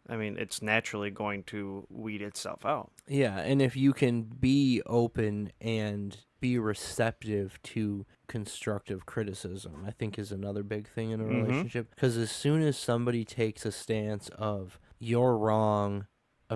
A: I mean, it's naturally going to weed itself out.
C: Yeah, and if you can be open and be receptive to constructive criticism, I think is another big thing in a relationship. Because as soon as somebody takes a stance of, you're wrong, a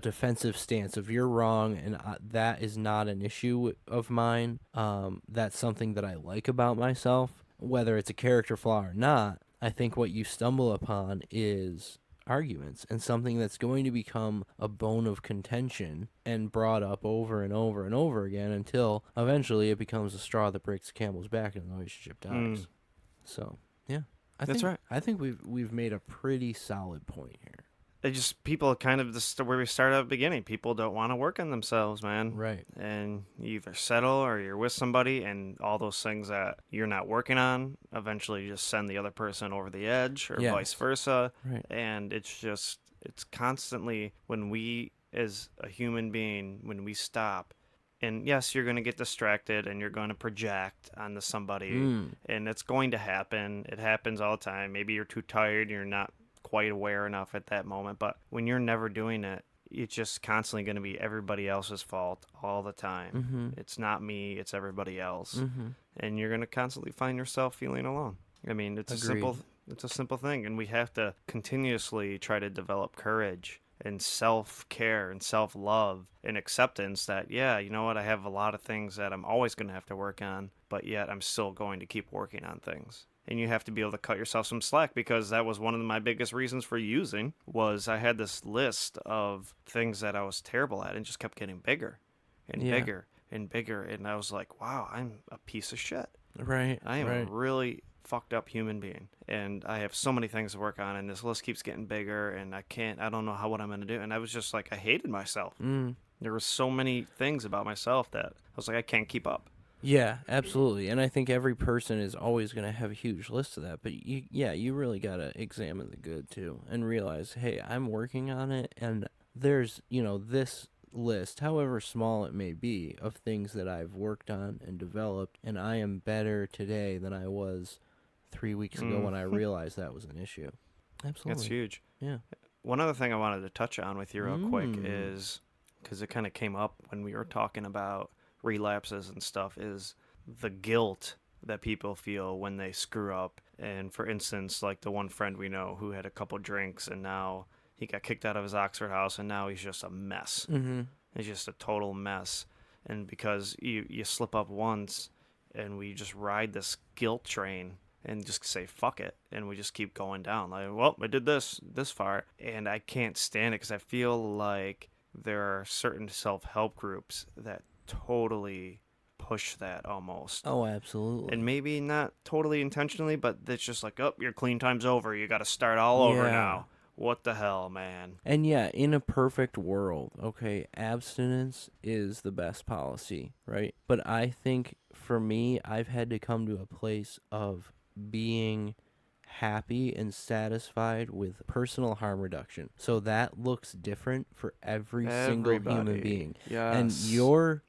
C: defensive stance of, you're wrong, and that is not an issue of mine, that's something that I like about myself, whether it's a character flaw or not, I think what you stumble upon is arguments and something that's going to become a bone of contention and brought up over and over and over again until eventually it becomes a straw that breaks the camel's back and the relationship dies. So, yeah.
A: That's right.
C: I think we've made a pretty solid point here.
A: it just people kind of just where we started at the beginning. People don't want to work on themselves, man.
C: Right.
A: And you either settle or you're with somebody, and all those things that you're not working on eventually just send the other person over the edge, or
C: Yes.
A: vice versa.
C: Right.
A: And it's constantly when we, as a human being, when we stop. And yes, you're going to get distracted and you're going to project onto somebody, and it's going to happen. It happens all the time. Maybe you're too tired, you're not quite aware enough at that moment. But when you're never doing it, it's just constantly going to be everybody else's fault all the time. It's not me, it's everybody else. And you're going to constantly find yourself feeling alone. I mean, it's
C: Agreed.
A: a simple thing, and we have to continuously try to develop courage and self-care and self-love and acceptance that, yeah, you know what, I have a lot of things that I'm always going to have to work on, but yet I'm still going to keep working on things. And you have to be able to cut yourself some slack, because that was one of my biggest reasons for using, was I had this list of things that I was terrible at and just kept getting bigger and bigger and bigger. And I was like, wow, I'm a piece of shit.
C: Right.
A: I am
C: right.
A: a really fucked up human being, and I have so many things to work on, and this list keeps getting bigger, and I don't know what I'm going to do. And I was just like, I hated myself. There were so many things about myself that I was like, I can't keep up.
C: Yeah, absolutely. And I think every person is always going to have a huge list of that. But you really got to examine the good too and realize, hey, I'm working on it. And there's, this list, however small it may be, of things that I've worked on and developed. And I am better today than I was 3 weeks ago when I realized that was an issue. Absolutely.
A: That's huge.
C: Yeah.
A: One other thing I wanted to touch on with you real quick is, because it kind of came up when we were talking about relapses and stuff, is the guilt that people feel when they screw up. And for instance, like the one friend we know who had a couple drinks, and now he got kicked out of his Oxford house, and now he's just a mess. He's just a total mess. And because you slip up once, and we just ride this guilt train and just say fuck it, and we just keep going down, like, well, I did this far, and I can't stand it, because I feel like there are certain self-help groups that totally push that almost.
C: Oh, absolutely.
A: And maybe not totally intentionally, but it's just like, oh, your clean time's over, you got to start all over now. What the hell, man?
C: And yeah, in a perfect world, okay, abstinence is the best policy, right? But I think for me, I've had to come to a place of being happy and satisfied with personal harm reduction. So that looks different for every single human being.
A: Yes.
C: And your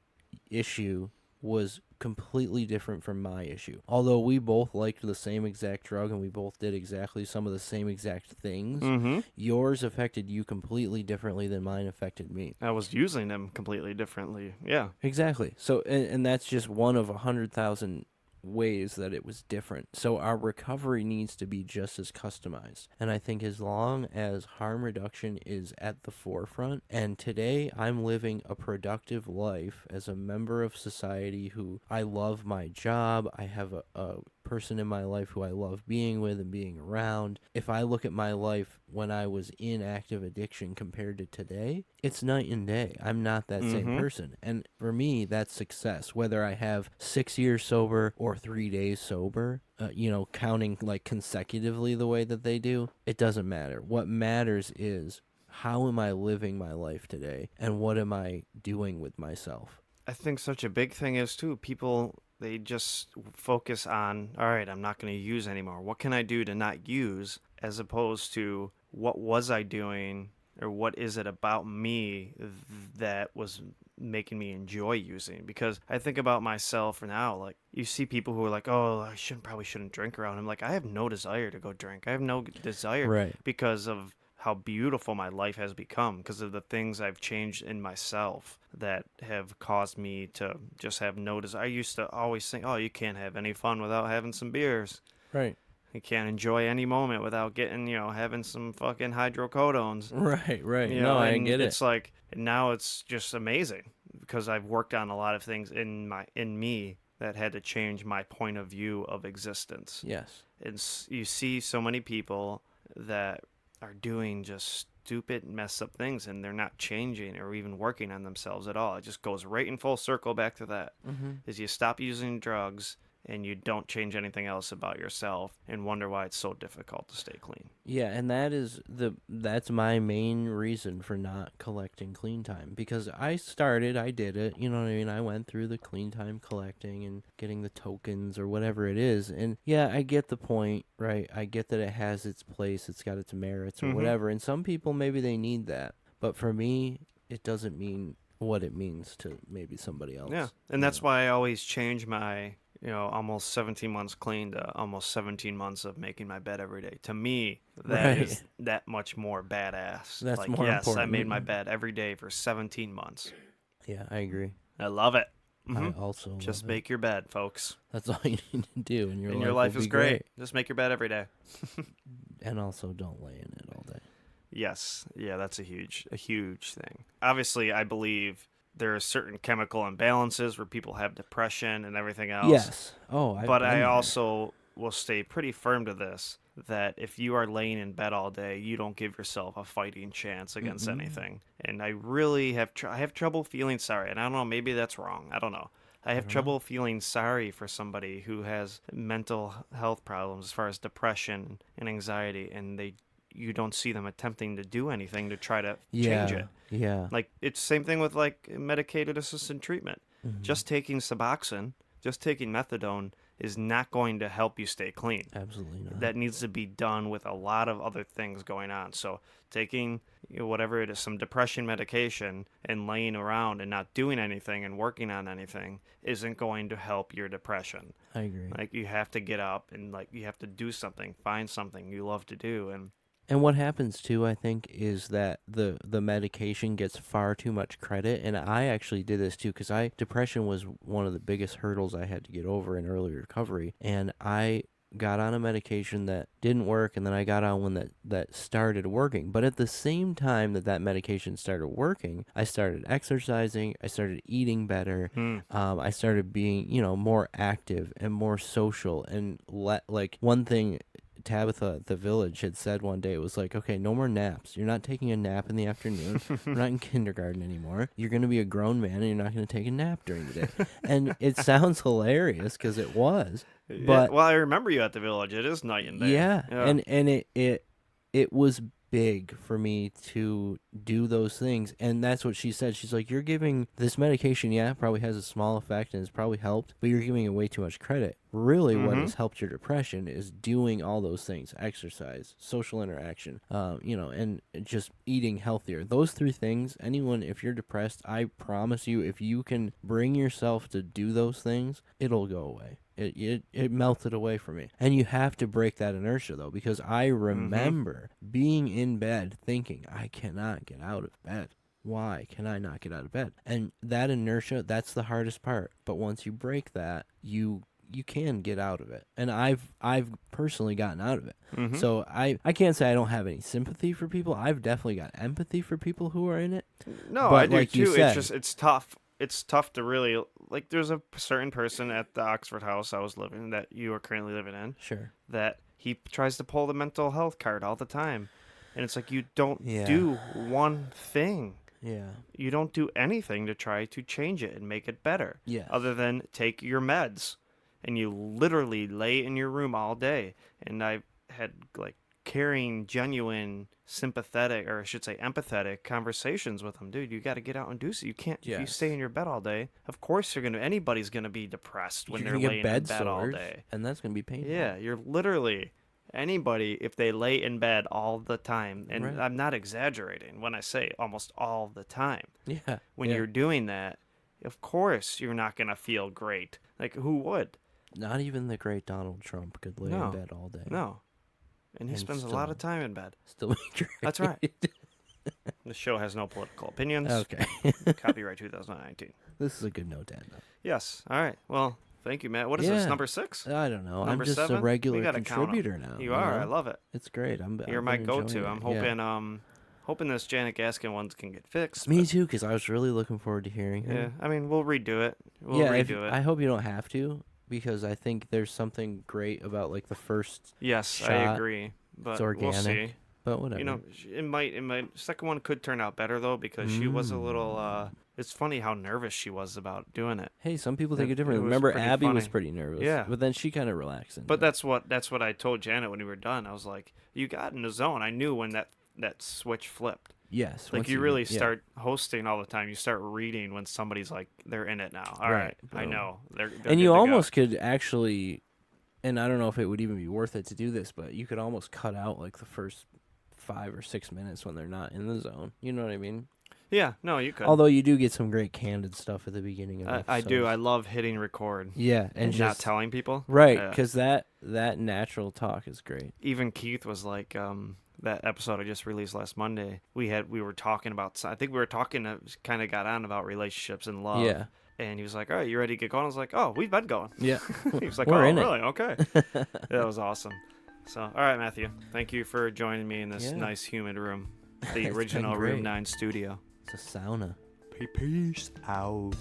C: issue was completely different from my issue. Although we both liked the same exact drug and we both did exactly some of the same exact things, yours affected you completely differently than mine affected me.
A: I was using them completely differently. Yeah.
C: Exactly. So, and that's just one of 100,000 ways that it was different. So our recovery needs to be just as customized. And I think as long as harm reduction is at the forefront, and today I'm living a productive life as a member of society who I love my job, I have a person in my life who I love being with and being around. If I look at my life when I was in active addiction compared to today, it's night and day. I'm not that same person. And for me, that's success. Whether I have 6 years sober or 3 days sober, counting like consecutively the way that they do, it doesn't matter. What matters is, how am I living my life today, and what am I doing with myself?
A: I think such a big thing is, too, people, they just focus on, all right, I'm not going to use anymore. What can I do to not use, as opposed to what was I doing, or what is it about me that was making me enjoy using? Because I think about myself now, like, you see people who are like, oh, I probably shouldn't drink around him. Like, I have no desire to go drink. I have no desire because of how beautiful my life has become, because of the things I've changed in myself that have caused me to just have no desire. I used to always think, oh, you can't have any fun without having some beers.
C: Right.
A: You can't enjoy any moment without getting, having some fucking hydrocodones.
C: Right. I get it.
A: It's like, now it's just amazing, because I've worked on a lot of things in me that had to change my point of view of existence.
C: Yes.
A: And you see so many people that are doing just stupid, messed up things, and they're not changing or even working on themselves at all. It just goes right in full circle back to that. Is you stop using drugs, and you don't change anything else about yourself and wonder why it's so difficult to stay clean.
C: Yeah, and that's my main reason for not collecting clean time, because I did it, you know what I mean? I went through the clean time collecting and getting the tokens or whatever it is. And yeah, I get the point, right? I get that it has its place, it's got its merits or whatever. And some people, maybe they need that. But for me, it doesn't mean what it means to maybe somebody else.
A: Yeah, and that's why I always change my, almost 17 months clean to almost 17 months of making my bed every day. To me, that is that much more badass.
C: That's
A: like,
C: more
A: yes,
C: important.
A: I made my bed every day for 17 months.
C: Yeah, I agree.
A: I love it.
C: I also
A: Just
C: love
A: make your bed, folks.
C: That's all you need to do, and
A: your life
C: will
A: is
C: be
A: great. Just make your bed every day.
C: And also don't lay in it all day.
A: Yes. Yeah, that's a huge thing. Obviously, I believe there are certain chemical imbalances where people have depression and everything else.
C: Yes. But
A: I also will stay pretty firm to this, that if you are laying in bed all day, you don't give yourself a fighting chance against anything. And I really have I have trouble feeling sorry. And I don't know, maybe that's wrong. I don't know. I have trouble feeling sorry for somebody who has mental health problems as far as depression and anxiety, and you don't see them attempting to do anything to try to change it.
C: Yeah.
A: Like, it's the same thing with, like, medicated assisted treatment. Just taking Suboxone, just taking methadone is not going to help you stay clean.
C: Absolutely not.
A: That needs to be done with a lot of other things going on. So taking whatever it is, some depression medication, and laying around and not doing anything and working on anything isn't going to help your depression.
C: I agree.
A: Like, you have to get up and, like, you have to do something, find something you love to do.
C: And what happens too, I think, is that the medication gets far too much credit. And I actually did this too, because depression was one of the biggest hurdles I had to get over in early recovery. And I got on a medication that didn't work, and then I got on one that started working. But at the same time that medication started working, I started exercising, I started eating better, I started being, more active and more social. And like one thing Tabitha at the Village had said one day, it was like, okay, no more naps. You're not taking a nap in the afternoon. We're not in kindergarten anymore. You're going to be a grown man, and you're not going to take a nap during the day. And it sounds hilarious, because it was. But
A: well, I remember you at the Village. It is night and day.
C: Yeah. And it was big for me to do those things. And that's what she said. She's like, you're giving this medication, probably has a small effect and it's probably helped, but you're giving it way too much credit. Really, what has helped your depression is doing all those things: exercise, social interaction, and just eating healthier. Those three things, if you're depressed, I promise you, if you can bring yourself to do those things, it'll go away. It melted away from me. And you have to break that inertia, though, because I remember being in bed thinking, I cannot get out of bed. Why can I not get out of bed? And that inertia, that's the hardest part. But once you break that, you can get out of it. And I've personally gotten out of it. So I can't say I don't have any sympathy for people. I've definitely got empathy for people who are in it.
A: No,
C: but
A: I do
C: like
A: too. It's tough. It's tough to really, like, there's a certain person at the Oxford house I was living, that you are currently living in.
C: Sure.
A: That he tries to pull the mental health card all the time. And it's like, you don't do one thing.
C: Yeah.
A: You don't do anything to try to change it and make it better.
C: Yeah.
A: Other than take your meds. And you literally lay in your room all day. And I've had, like, caring, genuine, sympathetic, or I should say empathetic conversations with him. Dude, you got to get out and do so. You can't, if you stay in your bed all day, of course anybody's going to be depressed when they're laying in bed all day.
C: And that's going to be painful.
A: Yeah, you're literally, anybody, if they lay in bed all the time, and I'm not exaggerating when I say almost all the time.
C: Yeah.
A: When you're doing that, of course you're not going to feel great. Like, who would?
C: Not even the great Donald Trump could lay in bed all day.
A: No. And he spends a lot of time in bed.
C: Still be great.
A: That's right. The show has no political opinions.
C: Okay.
A: Copyright 2019.
C: This is a good note, Dan, though.
A: Yes. All right. Well, thank you, Matt. What is this, number 6?
C: I don't know.
A: Number
C: I'm just
A: 7?
C: a regular contributor now.
A: You are. I love it.
C: It's great.
A: You're my go-to. I'm hoping hoping this Janet Gaskin ones can get fixed.
C: Me too, because I was really looking forward to hearing her.
A: Yeah. I mean, we'll redo it. We'll redo it.
C: I hope you don't have to, because I think there's something great about, like, the first shot.
A: I agree. But
C: it's organic.
A: We'll see.
C: But whatever.
A: It might. Second one could turn out better, though, because she was a little It's funny how nervous she was about doing it.
C: Hey, some people take it
A: It
C: differently.
A: was
C: Remember,
A: pretty
C: Abby was
A: funny.
C: pretty nervous.
A: Yeah.
C: But then she kind of relaxed. Into
A: But
C: it.
A: that's what I told Janet when we were done. I was like, you got in the zone. I knew when that switch flipped.
C: Yes.
A: Like
C: once
A: you really
C: yeah.
A: start hosting all the time. You start reading when somebody's like they're in it now. All right, I
C: boom.
A: know. They're
C: And
A: good
C: you
A: to go.
C: almost could actually, and I don't know if it would even be worth it to do this, but you could almost cut out like the first 5 or 6 minutes when they're not in the zone. You know what I mean?
A: Yeah, no, you could.
C: Although you do get some great candid stuff at the beginning of
A: I do. I
C: episodes.
A: love hitting record
C: Yeah,
A: and
C: and
A: not
C: just
A: telling people.
C: right,
A: Yeah.
C: because that natural talk is great.
A: Even Keith was like, that episode I just released last Monday. We were talking about. I think we were talking. Kind of got on about relationships and love.
C: Yeah,
A: And he was like, "All right, you ready to get going?" I was like, "Oh, we've been going."
C: yeah.
A: He was like,
C: We're
A: "Oh,
C: in it."
A: really? Okay." That was awesome. So, all right, Matthew, thank you for joining me in this
C: Yeah.
A: nice humid room,
C: It's
A: the
C: been
A: original
C: great.
A: Room 9 studio.
C: It's a sauna.
A: Peace out.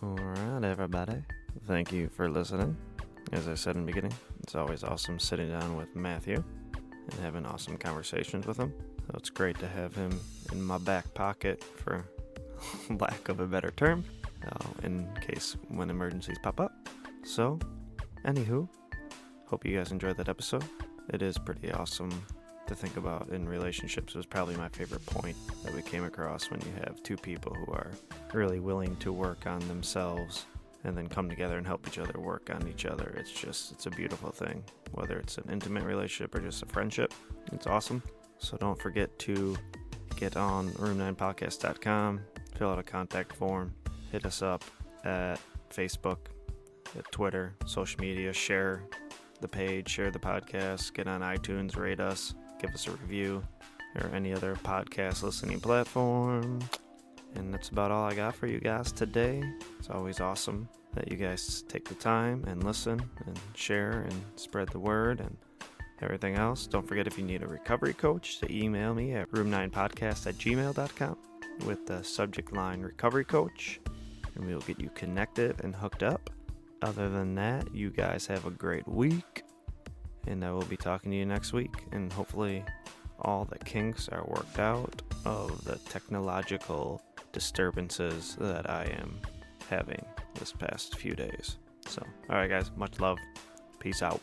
A: All right, everybody. Thank you for listening. As I said in the beginning, it's always awesome sitting down with Matthew and having awesome conversations with him. So it's great to have him in my back pocket, for lack of a better term, in case when emergencies pop up. So, anywho, hope you guys enjoyed that episode. It is pretty awesome to think about in relationships. It was probably my favorite point that we came across, when you have two people who are really willing to work on themselves and then come together and help each other work on each other. It's a beautiful thing, whether it's an intimate relationship or just a friendship. It's awesome. So don't forget to get on room9podcast.com, fill out a contact form, hit us up at Facebook, at Twitter, social media, share the page, share the podcast, get on iTunes, rate us, give us a review, or any other podcast listening platform. And that's about all I got for you guys today. It's always awesome that you guys take the time and listen and share and spread the word and everything else. Don't forget, if you need a recovery coach, to email me at room9podcast@gmail.com with the subject line recovery coach, and we'll get you connected and hooked up. Other than that, you guys have a great week, and I will be talking to you next week, and hopefully all the kinks are worked out of the technological disturbances that I am having this past few days. So, all right, guys, much love. Peace out.